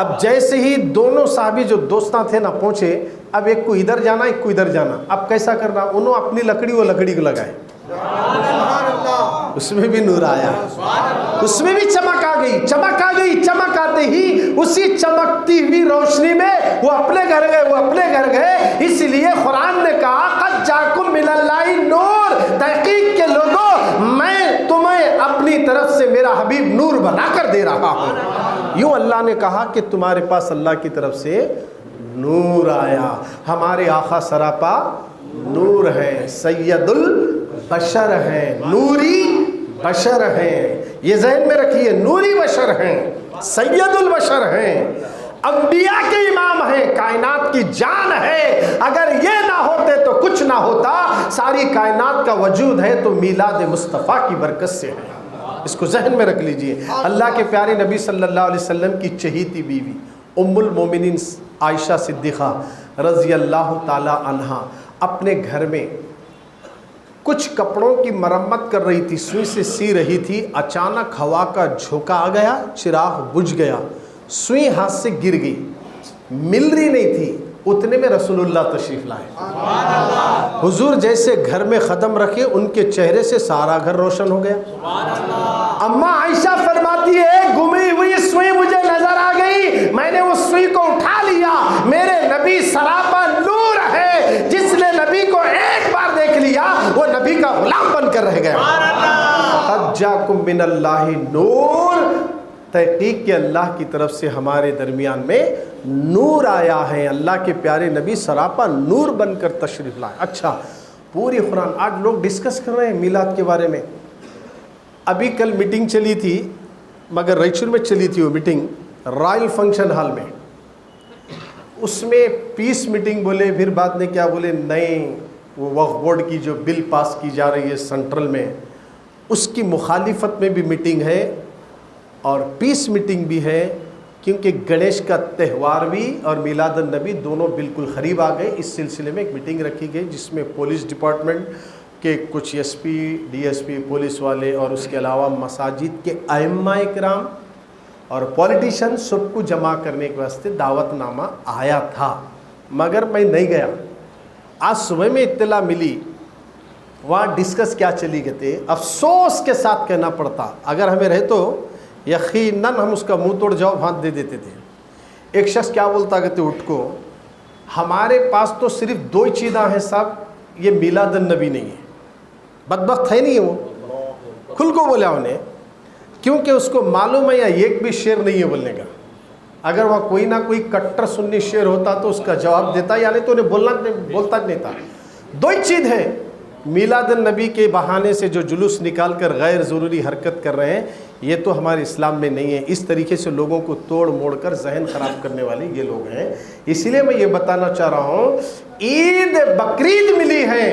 اب جیسے ہی دونوں صحابی جو دوستاں تھے نا پہنچے، اب ایک کو ادھر جانا ایک کو ادھر جانا، اب کیسا کرنا، انہوں اپنی لکڑی وہ لکڑی کو لگائے، اس میں بھی نور آیا، اس میں بھی چمک آ گئی۔ چمک آتے ہی اسی چمکتی ہوئی روشنی میں وہ اپنے گھر گئے۔ اس لیے قرآن نے کہا قد جاکم من اللہ نور، تحقیق کے لوگوں میں تمہیں اپنی طرف سے میرا حبیب نور بنا کر دے رہا ہوں۔ یوں اللہ نے کہا کہ تمہارے پاس اللہ کی طرف سے نور آیا۔ ہمارے آقا سراپا نور ہے، سید البشر ہیں، نوری بشر ہیں، یہ ذہن میں رکھیے، نوری بشر ہیں، سید البشر ہیں، انبیاء کے امام ہیں، کائنات کی جان ہے۔ اگر یہ نہ ہوتے تو کچھ نہ ہوتا، ساری کائنات کا وجود ہے تو میلاد مصطفیٰ کی برکت سے ہے۔ اس کو ذہن میں رکھ لیجئے۔ اللہ کے پیارے نبی صلی اللہ علیہ وسلم کی چہیتی بیوی ام المومنین عائشہ صدیقہ رضی اللہ تعالی عنہا اپنے گھر میں کچھ کپڑوں کی مرمت کر رہی تھی، سوئی سے سی رہی تھی، اچانک ہوا کا جھونکا آ گیا، چراغ بجھ گیا، سوئی ہاتھ سے گر گئی، مل رہی نہیں تھی۔ اتنے میں رسول اللہ تشریف لائے۔ حضور جیسے گھر میں قدم رکھے ان کے چہرے سے سارا گھر روشن ہو گیا۔ اماں عائشہ فرماتی ہے گمی ہوئی سوئی مجھے نظر آ گئی، میں نے اس سوئی کو اٹھا لیا، میرے نبی سراپا نور ہے، جس نے نبی کو ایک بار دیکھ لیا وہ نبی کا غلام بن کر رہ گیا۔ قد جاکم من اللہ نور، تحقیق کہ اللہ کی طرف سے ہمارے درمیان میں نور آیا ہے، اللہ کے پیارے نبی سراپا نور بن کر تشریف لائے۔ اچھا، پوری قرآن آج لوگ ڈسکس کر رہے ہیں میلاد کے بارے میں۔ ابھی کل میٹنگ چلی تھی، مگر رائچور میں چلی تھی وہ میٹنگ، رائل فنکشن ہال میں۔ اس میں پیس میٹنگ بولے، پھر بعد میں کیا بولے، نہیں وہ وقف بورڈ کی جو بل پاس کی جا رہی ہے سینٹرل میں، اس کی مخالفت میں بھی میٹنگ ہے اور پیس میٹنگ بھی ہے، کیونکہ گنیش کا تہوار بھی اور میلاد النبی دونوں بالکل قریب آ گئے۔ اس سلسلے میں ایک میٹنگ رکھی گئی جس میں پولیس ڈپارٹمنٹ کے کچھ S P, D S P, police والے اور اس کے علاوہ مساجد کے ائمہ اکرام اور پولیٹیشین سب کو جمع کرنے کے واسطے دعوت نامہ آیا تھا، مگر میں نہیں گیا۔ آج صبح میں اطلاع ملی وہاں ڈسکس کیا چلی گئے تھے، افسوس کے ساتھ کہنا پڑتا، اگر ہمیں رہے تو یقیناً ہم اس کا منہ توڑ جواب ہاتھ دے دیتے تھے۔ ایک شخص کیا بولتا کہتے اٹھ کو، ہمارے پاس تو صرف دو چیزاں ہیں صاحب، یہ میلاد النبی نہیں ہے۔ بدبخت ہے نہیں وہ، کھل کو بولا انہیں، کیونکہ اس کو معلوم ہے یا ایک بھی شعر نہیں ہے بولنے کا۔ اگر وہاں کوئی نہ کوئی کٹر سنی شعر ہوتا تو اس کا جواب دیتا، یعنی تو انہیں بولتا نہیں تھا۔ دو ہی چیز ہیں، میلاد النبی کے بہانے سے جو جلوس نکال کر غیر ضروری حرکت کر رہے ہیں، یہ تو ہمارے اسلام میں نہیں ہے۔ اس طریقے سے لوگوں کو توڑ موڑ کر ذہن خراب کرنے والے یہ لوگ ہیں۔ اسی لیے میں یہ بتانا چاہ رہا ہوں، عید بقرعید ملی ہے،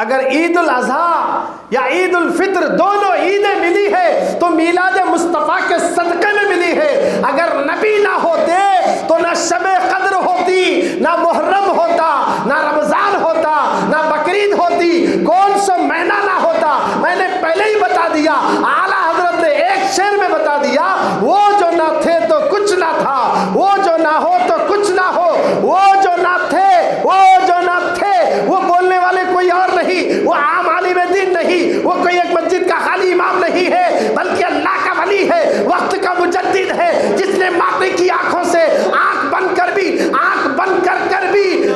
اگر عید الاضحیٰ یا عید الفطر دونوں عیدیں ملی ہے تو میلاد مصطفیٰ کے صدقے میں ملی ہے۔ اگر نبی نہ ہوتے تو نہ شب قدر ہوتی، نہ محرم ہوتا، نہ رمضان ہوتا، نہ بقرعید ہوتی، کون سا مہینہ نہ ہوتا۔ میں نے پہلے ہی بتا دیا، اعلیٰ حضرت نے ایک شعر میں بتا دیا، وہ جو نہ تھے تو کچھ نہ تھا، وہ جو نہ ہو تو کچھ نہ ہو، وہ جو نہ تھے، وہ جو نہ تھے۔ وہ بولنے والے کوئی اور نہیں، وہ عام عالم دین نہیں، وہ کوئی ایک مسجد کا خالی امام نہیں ہے، بلکہ اللہ کا ولی ہے، وقت کا مجدد ہے، جس نے ماضی کی آنکھوں سے آنکھ بند کر بھی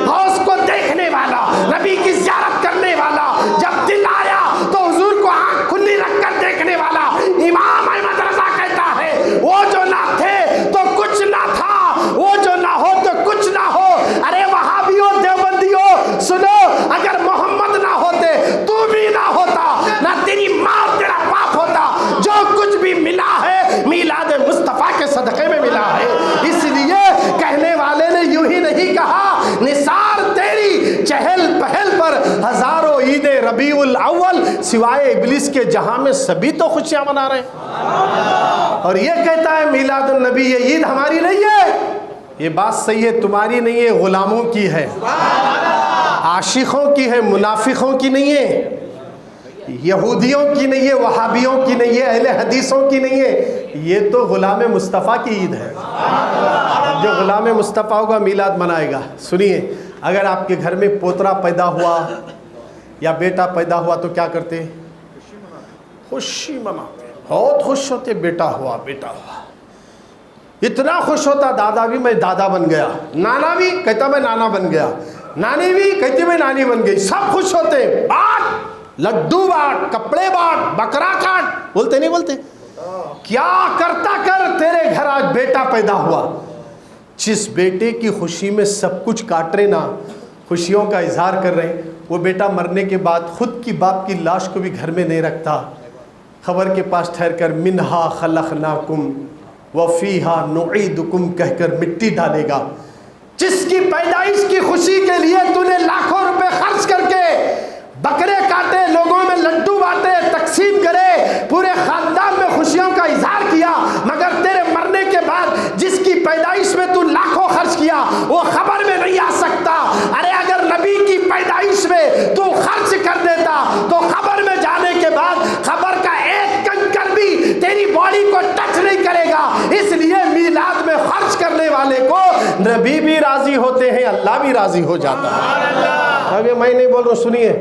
غوث کو دیکھنے والا، نبی کی زیارت کرنے والا، جب دل آیا تو حضور کو آنکھ کھلی رکھ کر دیکھنے والا امام احمد رضا کہتا ہے، وہ جو نہ تھے تو کچھ نہ تھا، وہ جو نہ ہو تو کچھ نہ ہو۔ ارے وہابیوں، دیوبندیوں سنو، اگر محمد نہ ہوتے تو بھی نہ ہوتا، نہ تیری ماں تیرا باپ ہوتا۔ جو کچھ بھی ملا ہے میلاد مصطفیٰ کے صدقے میں ملا ہے۔ اس لیے کہنے والے نے یوں ہی نہیں کہا، نثار تیری چہل پہل پر ہزاروں عید ربیع الاول، سوائے ابلیس کے جہاں میں سبھی تو خوشیاں منا رہے ہیں۔ اور یہ کہتا ہے میلاد النبی یہ عید ہماری نہیں ہے۔ یہ بات صحیح ہے، تمہاری نہیں ہے، غلاموں کی ہے، عاشقوں کی ہے، منافقوں کی نہیں ہے، یہودیوں کی نہیں ہے، وہابیوں کی نہیں ہے، اہل حدیثوں کی نہیں ہے۔ یہ تو غلام مصطفیٰ کی عید ہے۔ جو غلام مصطفیٰ ہوگا میلاد منائے گا۔ سنیے، اگر آپ کے گھر میں پوترا پیدا ہوا یا بیٹا پیدا ہوا تو کیا کرتے؟ خوشی مناتے، بہت خوش ہوتے، بیٹا ہوا، بیٹا ہوا۔ اتنا خوش ہوتا دادا بھی، میں دادا بن گیا، نانا بھی کہتا میں نانا بن گیا، نانی بھی کہتی میں نانی بن گئی۔ سب خوش ہوتے، بانٹ، لڈو بانٹ، کپڑے بانٹ، بکرا کاٹ، بولتے نہیں بولتے؟ کیا کرتا کر، تیرے گھر آج بیٹا پیدا ہوا۔ جس بیٹے کی خوشی میں سب کچھ کاٹ رہے نا، خوشیوں کا اظہار کر رہے ہیں، وہ بیٹا مرنے کے بعد خود کی باپ کی لاش کو بھی گھر میں نہیں رکھتا، خبر کے پاس ٹھہر کر منہا خلقناکم وفیہا نعیدکم کہہ کر مٹی ڈالے گا۔ جس کی پیدائش کی خوشی کے لیے تو نے لاکھوں روپے خرچ کر کے بکرے کاٹے، لوگوں میں لڈو بانٹے، تقسیم کرے، پورے خاندان میں خوشیوں کا اظہار کیا، مگر تیرے مرنے کے بعد جس کی پیدائش میں تو لاکھوں خرچ کیا وہ خبر میں نہیں آ سکتا۔ ارے اگر نبی کی پیدائش میں تو خرچ کر دیتا تو خبر میں جانے کے بعد خبر کا ایک کنکر بھی تیری باڈی کو ٹچ نہیں کرے گا۔ اس لیے میلاد میں خرچ کرنے والے کو نبی بھی راضی ہوتے ہیں، اللہ بھی راضی ہو جاتا ہے۔ ابھی میں نہیں بول رہا ہوں، سنیے،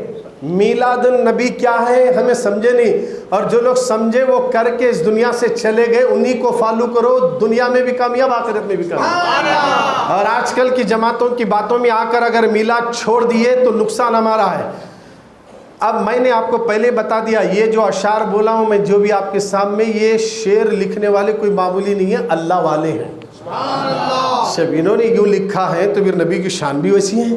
میلاد النبی کیا ہے ہمیں سمجھے نہیں، اور جو لوگ سمجھے وہ کر کے اس دنیا سے چلے گئے، انہی کو فالو کرو، دنیا میں بھی کامیاب، آخرت میں بھی کامیاب۔ اور آج کل کی جماعتوں کی باتوں میں آ کر اگر میلاد چھوڑ دیے تو نقصان ہمارا ہے۔ اب میں نے آپ کو پہلے بتا دیا، یہ جو اشعار بولا ہوں میں، جو بھی آپ کے سامنے، یہ شعر لکھنے والے کوئی معمولی نہیں ہے، اللہ والے ہیں۔ جب انہوں نے یوں لکھا ہے تو پھر نبی کی شان بھی ویسی ہے،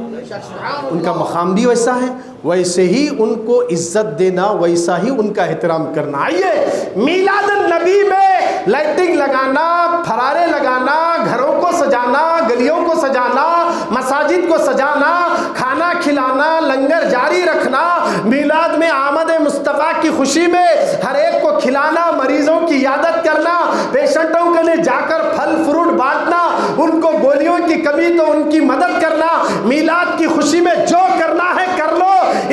ان کا مقام بھی ویسا ہے، ویسے ہی ان کو عزت دینا، ویسا ہی ان کا احترام کرنا۔ آئیے میلاد النبی میں لائٹنگ لگانا، پھرارے لگانا، گھروں کو سجانا، گلیوں کو سجانا، مساجد کو سجانا، کھانا کھلانا، لنگر جاری رکھنا، میلاد میں آمد مصطفیٰ کی خوشی میں ہر ایک کو کھلانا، مریضوں کی عیادت کرنا، پیشنٹوں کے لیے جا کر پھل فروٹ بانٹنا، ان کو گولیوں کی کمی تو ان کی مدد کرنا، میلاد کی خوشی میں جو کرنا ہے کر لو،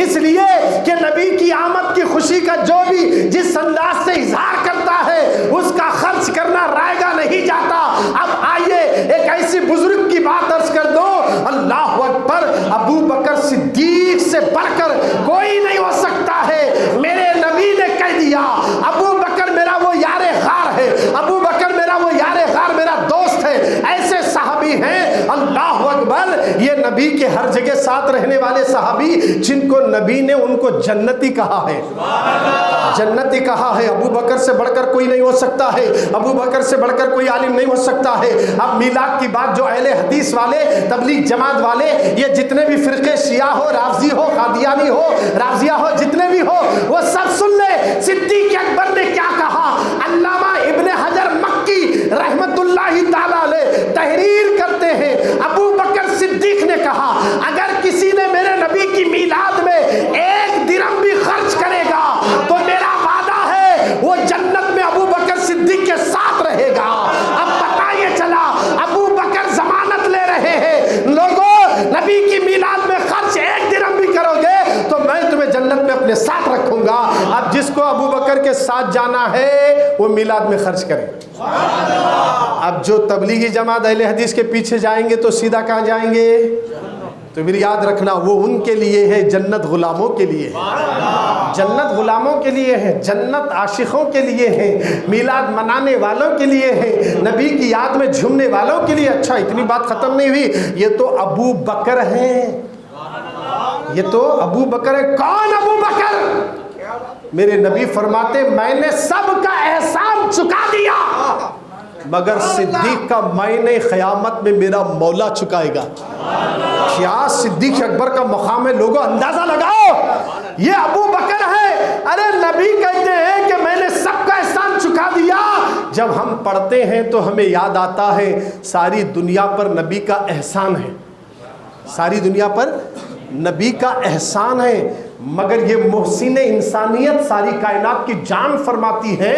اس لیے کہ نبی کی آمد کی خوشی کا جو بھی جس انداز سے اظہار کرتا ہے اس کا خرچ کرنا رائے گا نہیں جاتا۔ اب آئیے ایک ایسی بزرگ کی بات عرض کر دو، اللہ اکبر، ابو بکر صدیق سے بڑھ کر کوئی نہیں ہو سکتا ہے۔ میرے نبی نے کہہ دیا ابو بکر میرا وہ یار غار ہے، ابو بکر میرا وہ یار غار، میرا دوست ہے۔ ایسے صحابی ہیں، اللہ اکبر، یہ نبی کے ہر جگہ ساتھ رہنے والے صحابی جن کو نبی نے ان کو جنتی کہا ہے، جنتی کہا ہے۔ ابو بکر سے بڑھ کر کوئی نہیں ہو سکتا ہے، ابو بکر سے بڑھ کر کوئی عالم نہیں ہو سکتا ہے۔ اب میلاد کی بات جو اہل حدیث والے، تبلیغ جماعت والے، یہ جتنے بھی فرقے شیعہ ہو، رافضی ہو، قادیانی ہو، رافضیہ ہو، جتنے بھی ہو، وہ سب سن لے صدیق اکبر نے کیا کہا۔ علامہ ابن حجر مکی رحمت اللہ تعالی علیہ تحریر کرتے ہیں، ابو بکر صدیق نے کہا اگر کسی نے میرے نبی کی میلاد میں ایک ساتھ جانا ہے وہ میلاد میں خرچ کریں۔ اب جو تبلیغی جماعت اہل حدیث کے پیچھے جائیں گے تو سیدھا کہاں جائیں گے؟ تو پھر یاد رکھنا وہ ان کے لیے ہے، جنت غلاموں کے لیے ہے، جنت غلاموں کے لیے ہے، جنت عاشقوں کے لیے ہے، میلاد منانے والوں کے لیے ہے، نبی کی یاد میں جھومنے والوں کے لیے۔ اچھا اتنی بات ختم نہیں ہوئی، یہ تو ابو بکر ہیں، یہ تو ابو بکر ہے۔ کون ابو بکر؟ میرے نبی فرماتے میں نے سب کا احسان چکا دیا مگر صدیق کا میں نے قیامت میں میرا مولا چکائے گا۔ کیا صدیق اکبر کا مقام ہے؟ لوگوں اندازہ لگاؤ، یہ ابو بکر ہے۔ ارے نبی کہتے ہیں کہ میں نے سب کا احسان چکا دیا۔ جب ہم پڑھتے ہیں تو ہمیں یاد آتا ہے ساری دنیا پر نبی کا احسان ہے، ساری دنیا پر نبی کا احسان ہے، مگر یہ محسن انسانیت ساری کائنات کی جان فرماتی ہے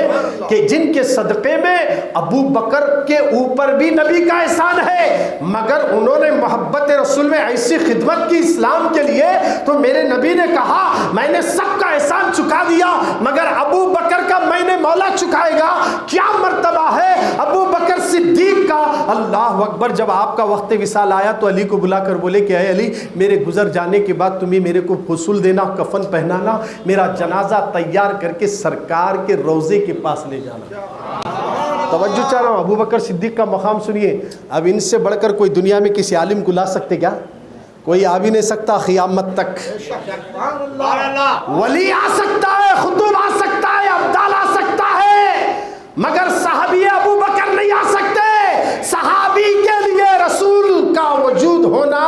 کہ جن کے صدقے میں ابو بکر کے اوپر بھی نبی کا احسان ہے، مگر انہوں نے محبت رسول میں ایسی خدمت کی اسلام کے لیے، تو میرے نبی نے کہا میں نے سب کا احسان چکا دیا مگر ابو بکر کا میں نے مولا چکائے گا۔ کیا مرتبہ ہے ابو بکر صدیق کا! اللہ اکبر! جب آپ کا وقت وصال آیا تو علی کو بلا کر بولے کہ اے علی، میرے گزر جانے کے بعد تمہیں میرے کو غسل دینا، کفن پہنانا، میرا جنازہ تیار کر کے سرکار کے روضے کے پاس لے جانا۔ توجہ چاہ رہا ہوں، ابو بکر صدیق کا مقام سنیے۔ اب ان سے بڑھ کر کوئی دنیا میں کسی عالم کو لا سکتے کیا؟ کوئی آ بھی نہیں سکتا قیامت تک۔ ولی آ سکتا ہے، خطب آ سکتا ہے، ابدال آ سکتا ہے، مگر صحابی ابو بکر نہیں آ سکتے۔ صحابی کے لیے رسول کا وجود ہونا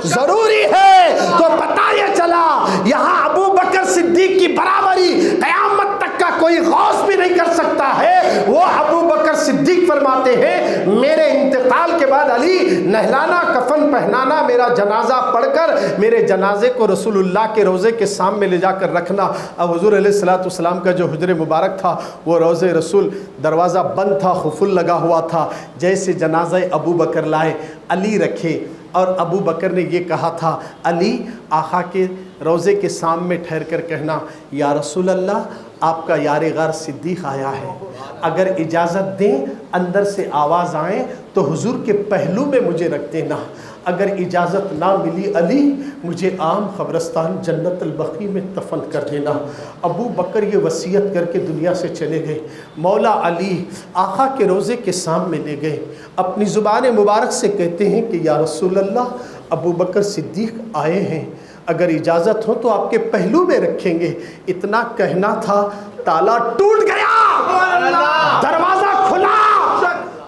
ضروری ہے۔ تو پتہ یہ چلا یہاں ابو بکر صدیق کی برابری قیامت تک کا کوئی غوث بھی نہیں کر سکتا ہے۔ وہ ابو بکر صدیق فرماتے ہیں میرے انتقال کے بعد علی نہلانا، کفن پہنانا، میرا جنازہ پڑھ کر میرے جنازے کو رسول اللہ کے روضے کے سامنے لے جا کر رکھنا۔ اب حضور علیہ الصلوۃ والسلام کا جو حجر مبارک تھا وہ روضے رسول، دروازہ بند تھا، قفل لگا ہوا تھا۔ جیسے جنازہ ابو بکر لائے، علی رکھے، اور ابو بکر نے یہ کہا تھا علی آقا کے روضے کے سامنے ٹھہر کر کہنا یا رسول اللہ آپ کا یار غار صدیق آیا ہے، اگر اجازت دیں اندر سے آواز آئیں تو حضور کے پہلو میں مجھے رکھ دینا، اگر اجازت نہ ملی علی مجھے عام قبرستان جنت البقیع میں دفن کر دینا۔ ابو بکر یہ وصیت کر کے دنیا سے چلے گئے۔ مولا علی آقا کے روضے کے سامنے لے گئے، اپنی زبان مبارک سے کہتے ہیں کہ یا رسول اللہ ابو بکر صدیق آئے ہیں، اگر اجازت ہو تو آپ کے پہلو میں رکھیں گے۔ اتنا کہنا تھا تالا ٹوٹ گیا، دروازہ کھلا،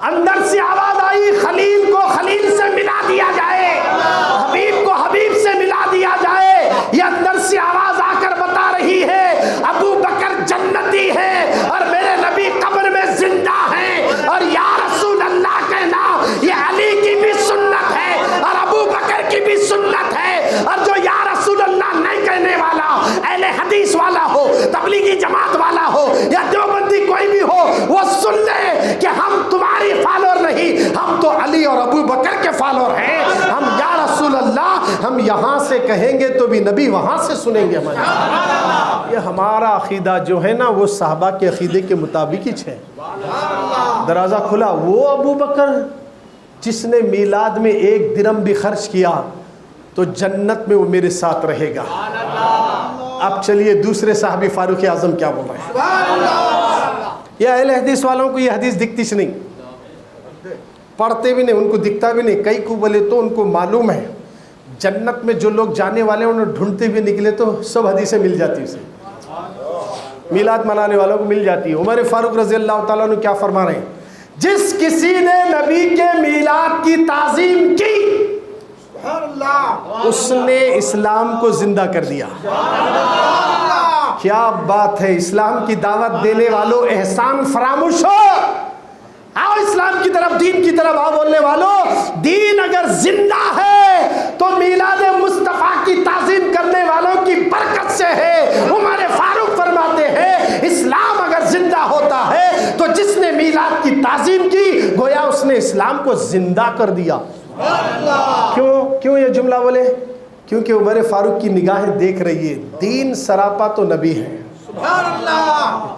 اندر سے آواز آئی خلیل کو خلیل سے ملا دیا جائے، حبیب کو حبیب سے ملا دیا جائے۔ یہ اندر سے آواز آ کر بتا رہی ہے ابو بکر جنتی ہے اور میرے نبی قبر میں زندہ ہیں، اور یا رسول اللہ کہنا یہ علی کی بھی سنت ہے اور ابو بکر کی بھی سنت ہے۔ اور جو یا رسول اللہ نہیں کہنے والا، اہل حدیث والا ہو، تبلیغی جماعت والا ہو یا دیوبندی کوئی بھی ہو، وہ سن لے کہ ہم تمہاری فالور نہیں، ہم تو علی اور ابو بکر کے فالور ہیں۔ ہم یا رسول اللہ ہم یہاں سے کہیں گے تو بھی نبی وہاں سے سنیں گے ہمارے۔ یہ ہمارا عقیدہ جو ہے نا وہ صحابہ کے عقیدے کے مطابق ہی ہے۔ دروازہ کھلا، وہ ابو بکر جس نے میلاد میں 1 درم بھی خرچ کیا تو جنت میں وہ میرے ساتھ رہے گا۔ اب چلیے دوسرے صحابی فاروق اعظم کیا بول رہے ہیں۔ یہ اہل حدیث والوں کو یہ حدیث دکھتی سے نہیں، پڑھتے بھی نہیں، ان کو دکھتا بھی نہیں۔ کئی کو بولے تو ان کو معلوم ہے جنت میں جو لوگ جانے والے ہیں انہیں ڈھونڈتے ہوئے نکلے تو سب حدیثیں مل جاتی اسے، میلاد منانے والوں کو مل جاتی ہے۔ عمر فاروق رضی اللہ تعالیٰ عنہ کیا فرما رہے ہیں؟ جس کسی نے نبی کے میلاد کی تعظیم کی اس نے اسلام کو زندہ کر دیا۔ کیا بات ہے! اسلام کی دعوت دینے والوں احسان فراموش ہو، آؤ اسلام کی طرف، دین کی طرف آؤ بولنے والوں۔ دین اگر زندہ ہے تو میلاد مصطفیٰ کی تعظیم کرنے والوں کی برکت سے ہے۔ عمر فاروق فرماتے ہیں اسلام اگر زندہ ہوتا ہے تو جس نے میلاد کی تعظیم کی گویا اس نے اسلام کو زندہ کر دیا۔ کیوں یہ جملہ بولے؟ کیونکہ عمر فاروق کی نگاہیں دیکھ رہی ہے دین سراپا تو نبی ہے،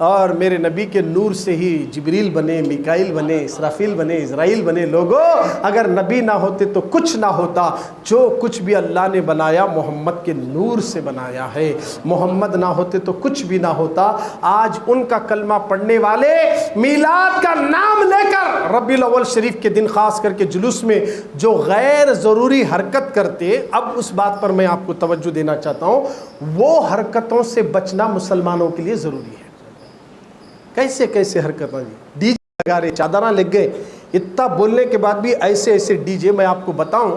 اور میرے نبی کے نور سے ہی جبریل بنے، میکائیل بنے، اسرافیل بنے، اسرائیل بنے۔ لوگوں اگر نبی نہ ہوتے تو کچھ نہ ہوتا، جو کچھ بھی اللہ نے بنایا محمد کے نور سے بنایا ہے، محمد نہ ہوتے تو کچھ بھی نہ ہوتا۔ آج ان کا کلمہ پڑھنے والے میلاد کا نام لے کر ربیع الاول شریف کے دن خاص کر کے جلوس میں جو غیر ضروری حرکت کرتے، اب اس بات پر میں آپ کو توجہ دینا چاہتا ہوں، وہ حرکتوں سے بچنا مسلمانوں کے لیے ضروری ہے۔ کیسے کیسے حرکت جی، ڈی جے لگا رہے، چادراں لگ گئے، اتنا بولنے کے بعد بھی ایسے ایسے ڈی جے۔ میں آپ کو بتاؤں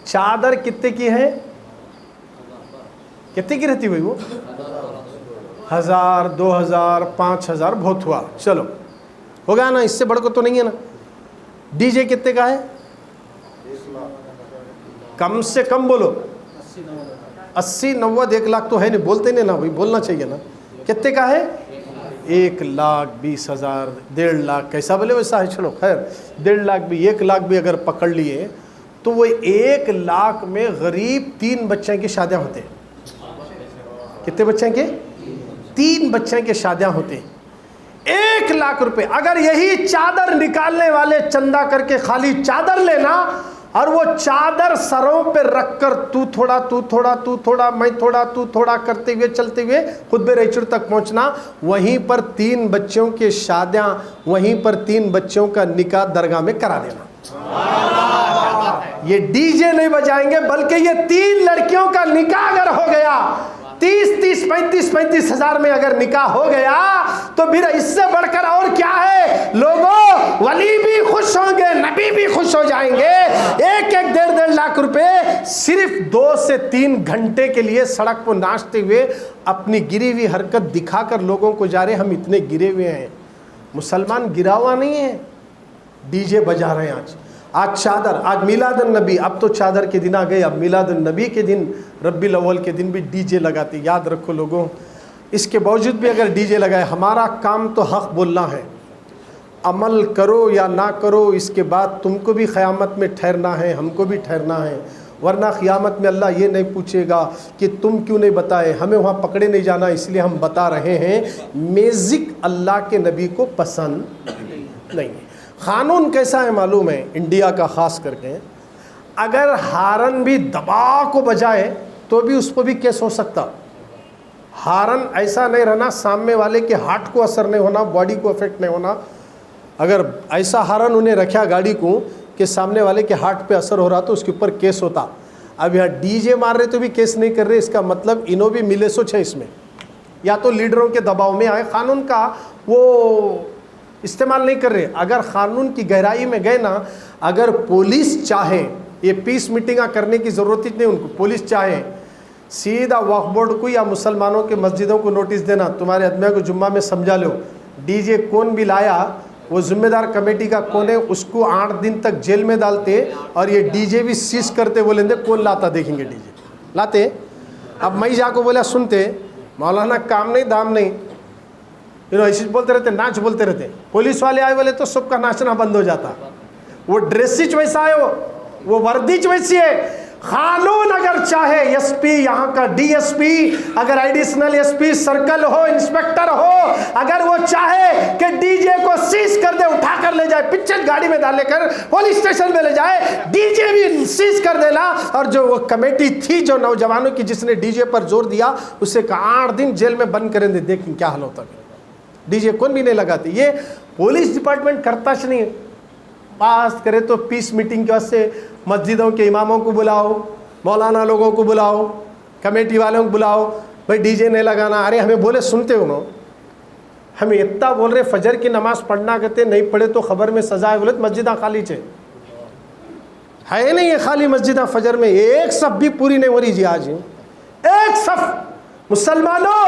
چادر کتنے کی ہے، کتنے کی رہتی ہوئی؟ وہ 1000 2000 5000 بہت ہوا، چلو ہو گیا نا، اس سے بڑھ کو تو نہیں ہے نا۔ ڈی جے کتنے کا ہے؟ کم سے کم بولو 80 90 1 لاکھ تو ہے نہیں، بولتے نہیں نا بھائی، بولنا چاہیے نا۔ کتنے کا ہے؟ 1,20,000 1.5 لاکھ، کیسا بولے ویسا ہے، چلو خیر 1.5 لاکھ بھی 1 لاکھ بھی اگر پکڑ لیے تو وہ 1 لاکھ میں غریب 3 بچے کی شادیاں ہوتے ہیں۔ کتنے بچے کے؟ 3 بچے کے شادیاں ہوتے ہیں۔ 1 لاکھ روپے اگر یہی چادر نکالنے والے چندہ کر کے خالی چادر لینا اور وہ چادر سروں پہ رکھ کر تو تھوڑا تو تھوڑا تو تھوڑا میں تھوڑا تو تھوڑا کرتے ہوئے چلتے ہوئے خطبہ ریچڑ تک پہنچنا، وہیں پر 3 بچوں کے شادیاں، وہیں پر 3 بچوں کا نکاح درگاہ میں کرا دینا۔ یہ ڈی جے نہیں بجائیں گے بلکہ یہ 3 لڑکیوں کا نکاح اگر ہو گیا 30 35 ہزار میں اگر نکاح ہو گیا تو پھر اس سے بڑھ کر اور کیا ہے؟ لوگوں ولی بھی خوش ہوں گے، نبی بھی خوش ہو جائیں گے۔ 1-1 لاکھ روپے صرف 2 سے 3 گھنٹے کے لیے سڑک پر ناچتے ہوئے اپنی گری ہوئی حرکت دکھا کر لوگوں کو جا رہے ہم اتنے گرے ہوئے ہیں۔ مسلمان گرا ہوا نہیں ہے، ڈی جے بجا رہے ہیں۔ آج چادر، آج میلاد النبی، اب تو چادر کے دن آ گئے، اب میلاد النبی کے دن ربیع الاول کے دن بھی ڈی جے لگاتے۔ یاد رکھو لوگوں، اس کے باوجود بھی اگر ڈی جے لگائے، ہمارا کام تو حق بولنا ہے، عمل کرو یا نہ کرو اس کے بعد تم کو بھی قیامت میں ٹھہرنا ہے، ہم کو بھی ٹھہرنا ہے، ورنہ قیامت میں اللہ یہ نہیں پوچھے گا کہ تم کیوں نہیں بتائے، ہمیں وہاں پکڑے نہیں جانا اس لیے ہم بتا رہے ہیں۔ میوزک اللہ کے نبی کو پسند نہیں ہے۔ قانون کیسا ہے معلوم ہے انڈیا کا خاص کر کے، اگر ہارن بھی دبا کو بجائے تو بھی اس کو بھی کیس ہو سکتا۔ ہارن ایسا نہیں رہنا سامنے والے کے ہارٹ کو اثر نہیں ہونا، باڈی کو افیکٹ نہیں ہونا۔ اگر ایسا ہارن انہیں رکھا گاڑی کو کہ سامنے والے کے ہارٹ پہ اثر ہو رہا تو اس کے اوپر کیس ہوتا۔ اب یہاں ڈی جے مار رہے تو بھی کیس نہیں کر رہے، اس کا مطلب انہوں بھی ملے سوچ ہے اس میں، یا تو لیڈروں کے دباؤ میں آئے، قانون کا وہ استعمال نہیں کر رہے۔ اگر قانون کی گہرائی میں گئے نا، اگر پولیس چاہے، یہ پیس میٹنگاں کرنے کی ضرورت ہی نہیں ان کو، پولیس چاہے سیدھا وقف بورڈ کو یا مسلمانوں کے مسجدوں کو نوٹس دینا، تمہارے عدمیہ کو جمعہ میں سمجھا لو، ڈی جے کون بھی لایا وہ ذمہ دار کمیٹی کا کون ہے، اس کو 8 دن تک جیل میں ڈالتے اور یہ ڈی جے بھی سیز کرتے، بولیں دے کون لاتا دیکھیں گے ڈی جے لاتے۔ اب میں جا کو بولا سنتے مولانا کام نہیں دام نہیں، ایسے بولتے رہتے، ناچ بولتے رہتے، پولیس والے آئے بولے تو سب کا ناچنا بند ہو جاتا۔ وہ ڈریس ویسا ہے، وہ وردی ویسی ہے۔ قانون اگر چاہے ایس پی، یہاں کا ڈی ایس پی، اگر ایڈیشنل ایس پی سرکل ہو، انسپیکٹر ہو، اگر وہ چاہے کہ ڈی جے کو سیز کر دے، اٹھا کر لے جائے، پکچر گاڑی میں ڈالے کر پولیس اسٹیشن میں لے جائے، ڈی جے بھی سیز کر دینا۔ اور جو وہ کمیٹی تھی جو نوجوانوں کی جس نے ڈی جے پر زور دیا، اسے 8 دن جیل میں بند کریں دے، دیکھیں کیا حال ہوتا ہے۔ ڈی جے کون بھی نہیں لگاتے، یہ پولیس ڈپارٹمنٹ کرتا چ نہیں ہے۔ بات کرے تو پیس میٹنگ کے واسطے مسجدوں کے اماموں کو بلاؤ، مولانا لوگوں کو بلاؤ، کمیٹی والوں کو بلاؤ، بھائی ڈی جے نہیں لگانا۔ ارے ہمیں بولے سنتے ہو نا، ہمیں اتنا بول رہے فجر کی نماز پڑھنا کہتے نہیں پڑھے تو خبر میں سزا ہے، بولے مسجداں خالی ہے نہیں، یہ خالی مسجداں فجر میں ایک صف بھی پوری نہیں ہو رہی جی۔ آج ایک صف مسلمانوں،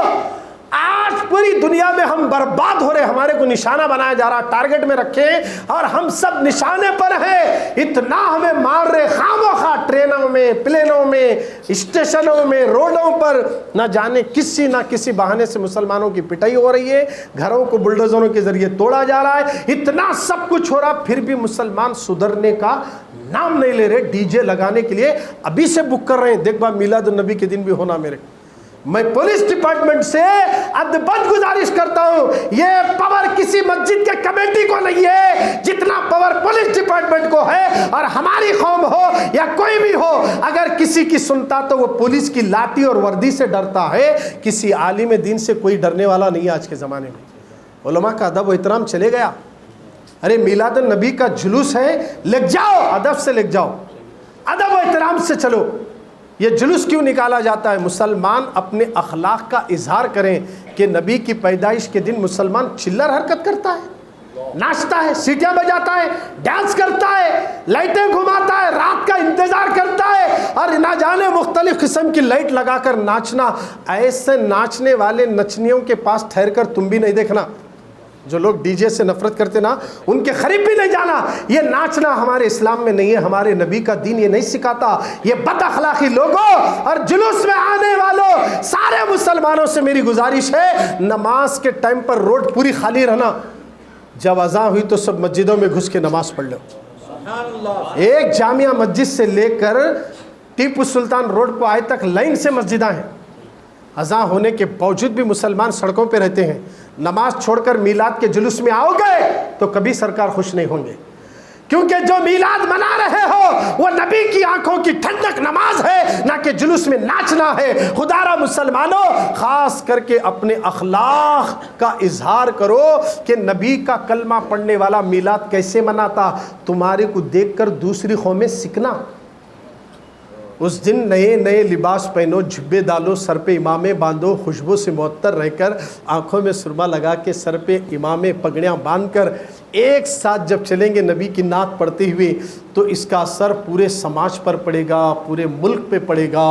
آج پوری دنیا میں ہم برباد ہو رہے، ہمارے کو نشانہ بنایا جا رہا، ٹارگٹ میں رکھے اور ہم سب نشانے پر ہیں۔ اتنا ہمیں مار رہے خواہ ٹرینوں میں، پلینوں میں، اسٹیشنوں میں، روڈوں پر، نہ جانے کسی نہ کسی بہانے سے مسلمانوں کی پٹائی ہو رہی ہے، گھروں کو بلڈوزروں کے ذریعے توڑا جا رہا ہے، اتنا سب کچھ ہو رہا، پھر بھی مسلمان سدھرنے کا نام نہیں لے رہے۔ ڈی جے لگانے کے لیے ابھی سے بک کر رہے ہیں، دیکھ با میلاد النبی کے دن بھی ہونا میرے میں پولیس ڈپارٹمنٹ سے ادبد گزارش کرتا ہوں، یہ پاور کسی مسجد کے کمیٹی کو نہیں ہے جتنا پاور پولیس ڈپارٹمنٹ کو ہے، اور ہماری قوم ہو یا کوئی بھی ہو اگر کسی کی سنتا تو وہ پولیس کی لاٹھی اور وردی سے ڈرتا ہے، کسی عالم دین سے کوئی ڈرنے والا نہیں ہے آج کے زمانے میں۔ علماء کا ادب و احترام چلے گیا۔ ارے میلاد النبی کا جلوس ہے، لگ جاؤ، ادب سے لگ جاؤ، ادب و احترام سے چلو۔ یہ جلوس کیوں نکالا جاتا ہے؟ مسلمان اپنے اخلاق کا اظہار کریں کہ نبی کی پیدائش کے دن مسلمان چلر حرکت کرتا ہے، ناچتا ہے، سیٹیاں بجاتا ہے، ڈانس کرتا ہے، لائٹیں گھماتا ہے، رات کا انتظار کرتا ہے، اور نہ جانے مختلف قسم کی لائٹ لگا کر ناچنا۔ ایسے ناچنے والے نچنیوں کے پاس ٹھہر کر تم بھی نہیں دیکھنا، جو لوگ ڈی جے سے نفرت کرتے نا ان کے قریب بھی نہیں جانا۔ یہ ناچنا ہمارے اسلام میں نہیں ہے، ہمارے نبی کا دین یہ نہیں سکھاتا۔ یہ بد اخلاقی لوگوں اور جلوس میں آنے والوں سارے مسلمانوں سے میری گزارش ہے، نماز کے ٹائم پر روڈ پوری خالی رہنا، جب اذان ہوئی تو سب مسجدوں میں گھس کے نماز پڑھ لو۔ ایک جامعہ مسجد سے لے کر ٹیپو سلطان روڈ پہ آئے تک لائن سے مسجدیں ہیں، اذان ہونے کے باوجود بھی مسلمان سڑکوں پہ رہتے ہیں۔ نماز چھوڑ کر میلاد کے جلوس میں آؤ گے تو کبھی سرکار خوش نہیں ہوں گے، کیونکہ جو میلاد منا رہے ہو وہ نبی کی آنکھوں کی ٹھنڈک نماز ہے، نہ کہ جلوس میں ناچنا ہے۔ خدا را مسلمانوں، خاص کر کے اپنے اخلاق کا اظہار کرو کہ نبی کا کلمہ پڑھنے والا میلاد کیسے مناتا، تمہارے کو دیکھ کر دوسری قومیں سیکھنا۔ اس دن نئے نئے لباس پہنو، جھبے ڈالو، سر پہ امامے باندھو، خوشبو سے معطر رہ کر، آنکھوں میں سرما لگا کے، سر پہ امامے پگڑیاں باندھ کر ایک ساتھ جب چلیں گے نبی کی نعت پڑھتے ہوئے تو اس کا اثر پورے سماج پر پڑے گا، پورے ملک پہ پڑے گا۔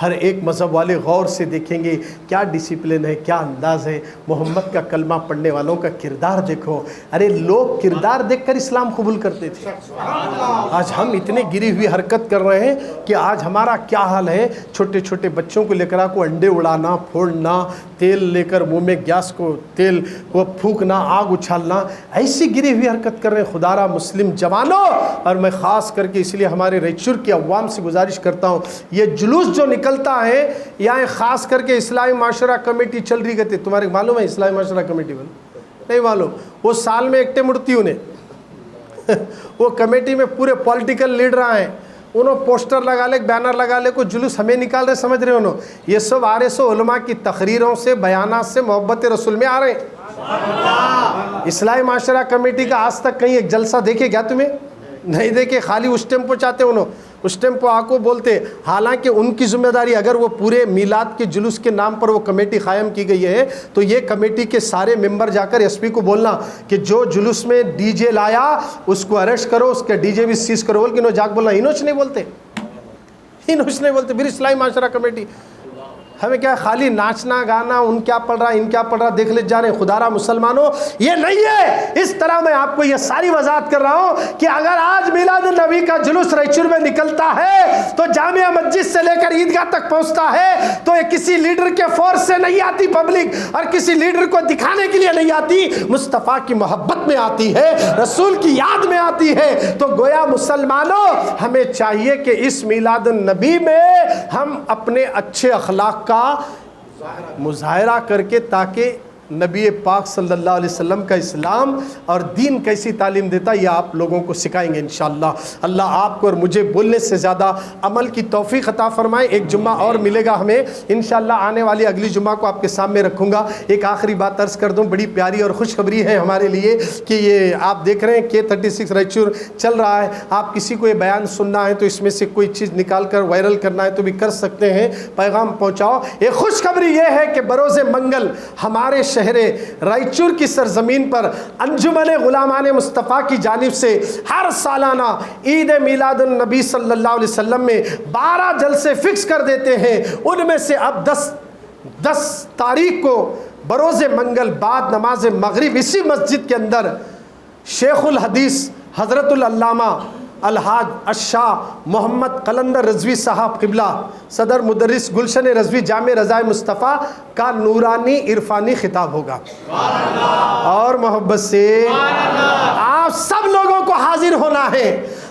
ہر ایک مذہب والے غور سے دیکھیں گے کیا ڈسپلن ہے، کیا انداز ہے۔ محمد کا کلمہ پڑھنے والوں کا کردار دیکھو۔ ارے لوگ کردار دیکھ کر اسلام قبول کرتے تھے، آج ہم اتنے گری ہوئی حرکت کر رہے ہیں کہ آج ہمارا کیا حال ہے۔ چھوٹے چھوٹے بچوں کو لے کر کو انڈے اڑانا، پھوڑنا، تیل لے کر منہ میں گیس کو تیل وہ پھونکنا، آگ اچھالنا، ایسی گری ہوئی حرکت کر رہے ہیں۔ خدا را مسلم جوانوں، اور میں خاص کر کے اس لیے ہمارے ریچور کی عوام سے گزارش کرتا ہوں، یہ جلوس جو نکلتا ہے یہاں خاص کر کے اسلامی معاشرہ کمیٹی چل رہی کہتے، تمہارے معلوم ہے اسلامی معاشرہ کمیٹی نہیں معلوم؟ وہ سال میں ایک ٹے مڑتی انہیں وہ کمیٹی میں پورے پولیٹیکل لیڈر ہیں، انہوں پوسٹر لگا لے، بینر لگا لے، کوئی جلوس ہمیں نکال رہے، سمجھ رہے انہوں یہ سب آ رہے سو علماء کی تقریروں سے، بیانات سے، محبت رسول میں آ رہے ہیں۔ اسلامی معاشرہ کمیٹی کا آج تک کہیں ایک جلسہ دیکھے گیا تمہیں؟ نہیں دیکھے، خالی اس ٹائم پہ چاہتے انہوں، اس ٹائم پہ آکو بولتے، حالانکہ ان کی ذمہ داری، اگر وہ پورے میلاد کے جلوس کے نام پر وہ کمیٹی قائم کی گئی ہے تو یہ کمیٹی کے سارے ممبر جا کر ایس پی کو بولنا کہ جو جلوس میں ڈی جے لایا اس کو اریسٹ کرو، اس کے ڈی جے بھی سیز کرو، بول کے انہوں جاگ بولنا، انہوش نہیں بولتے، انہوش نہیں بولتے۔ پھر اسلامی معاشرہ کمیٹی ہمیں کیا خالی ناچنا گانا، ان کیا پڑھ رہا ان کیا پڑھ رہا دیکھ لے جا رہے ہیں۔ خدا را مسلمانوں یہ نہیں ہے۔ اس طرح میں آپ کو یہ ساری وضاحت کر رہا ہوں کہ اگر آج میلاد النبی کا جلوس ریچور میں نکلتا ہے تو جامعہ مسجد سے لے کر عیدگاہ تک پہنچتا ہے تو یہ کسی لیڈر کے فورس سے نہیں آتی پبلک، اور کسی لیڈر کو دکھانے کے لیے نہیں آتی، مصطفیٰ کی محبت میں آتی ہے، رسول کی یاد میں آتی ہے۔ تو گویا مسلمانوں ہمیں چاہیے کہ اس میلاد النبی میں ہم اپنے اچھے اخلاق کا مظاہرہ کر کے، تاکہ نبی پاک صلی اللہ علیہ وسلم کا اسلام اور دین کیسی تعلیم دیتا یہ آپ لوگوں کو سکھائیں گے انشاءاللہ۔ اللہ آپ کو اور مجھے بولنے سے زیادہ عمل کی توفیق عطا فرمائے۔ ایک جمعہ اور ملے گا ہمیں انشاءاللہ، آنے والی اگلی جمعہ کو آپ کے سامنے رکھوں گا۔ ایک آخری بات عرض کر دوں، بڑی پیاری اور خوشخبری ہے ہمارے لیے کہ یہ آپ دیکھ رہے ہیں K36 ریچور چل رہا ہے۔ آپ کسی کو یہ بیان سننا ہے تو اس میں سے کوئی چیز نکال کر وائرل کرنا ہے تو بھی کر سکتے ہیں، پیغام پہنچاؤ۔ ایک خوشخبری یہ ہے کہ بروز منگل ہمارے شہر رائچور کی سرزمین پر انجمن غلامان مصطفیٰ کی جانب سے ہر سالانہ عید میلاد النبی صلی اللہ علیہ وسلم میں 12 جلسے فکس کر دیتے ہیں۔ ان میں سے اب 10 تاریخ کو بروز منگل بعد نماز مغرب اسی مسجد کے اندر شیخ الحدیث حضرت العلامہ الحاج الشاہ محمد قلندر رضوی صاحب قبلہ صدر مدرس گلشن رضوی جامع رضائے مصطفیٰ کا نورانی عرفانی خطاب ہوگا، اور محبت سے آپ سب لوگوں کو حاضر ہونا ہے۔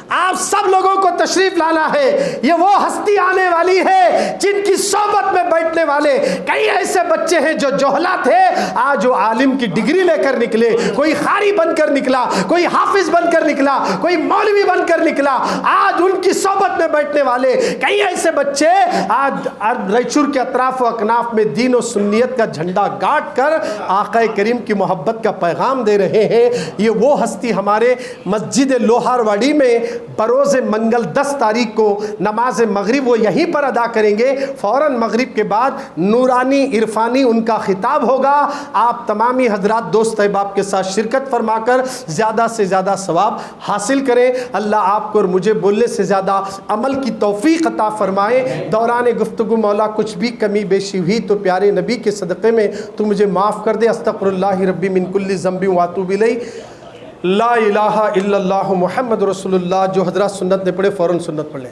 آپ سب لوگوں کو تشریف لانا ہے. یہ وہ ہستی آنے والی ہے جن کی صحبت میں بیٹھنے والے کئی ایسے بچے ہیں جو جوہلا تھے، آج وہ عالم کی ڈگری لے کر نکلے، کوئی قاری بن کر نکلا، کوئی حافظ بن کر نکلا، کوئی مولوی بن کر نکلا. آج ان کی صحبت میں بیٹھنے والے کئی ایسے بچے آج ریچور کے اطراف و اکناف میں دین و سنیت کا جھنڈا گاڑ کر آقا کریم کی محبت کا پیغام دے رہے ہیں. یہ وہ ہستی ہمارے مسجد لوہار واڑی میں بروز منگل 10 تاریخ کو نماز مغرب وہ یہیں پر ادا کریں گے. فوراً مغرب کے بعد نورانی عرفانی ان کا خطاب ہوگا. آپ تمامی حضرات دوست احباب کے ساتھ شرکت فرما کر زیادہ سے زیادہ ثواب حاصل کریں. اللہ آپ کو اور مجھے بولنے سے زیادہ عمل کی توفیق عطا فرمائے. دوران گفتگو مولا کچھ بھی کمی بیشی ہوئی تو پیارے نبی کے صدقے میں تو مجھے معاف کر دے. استغفر اللہ ربی من کل ذنب واتوب الیہ. لا الہ الا اللہ محمد رسول اللہ. جو حضرات سنت نے پڑھے فوراً سنت پڑھ لیں.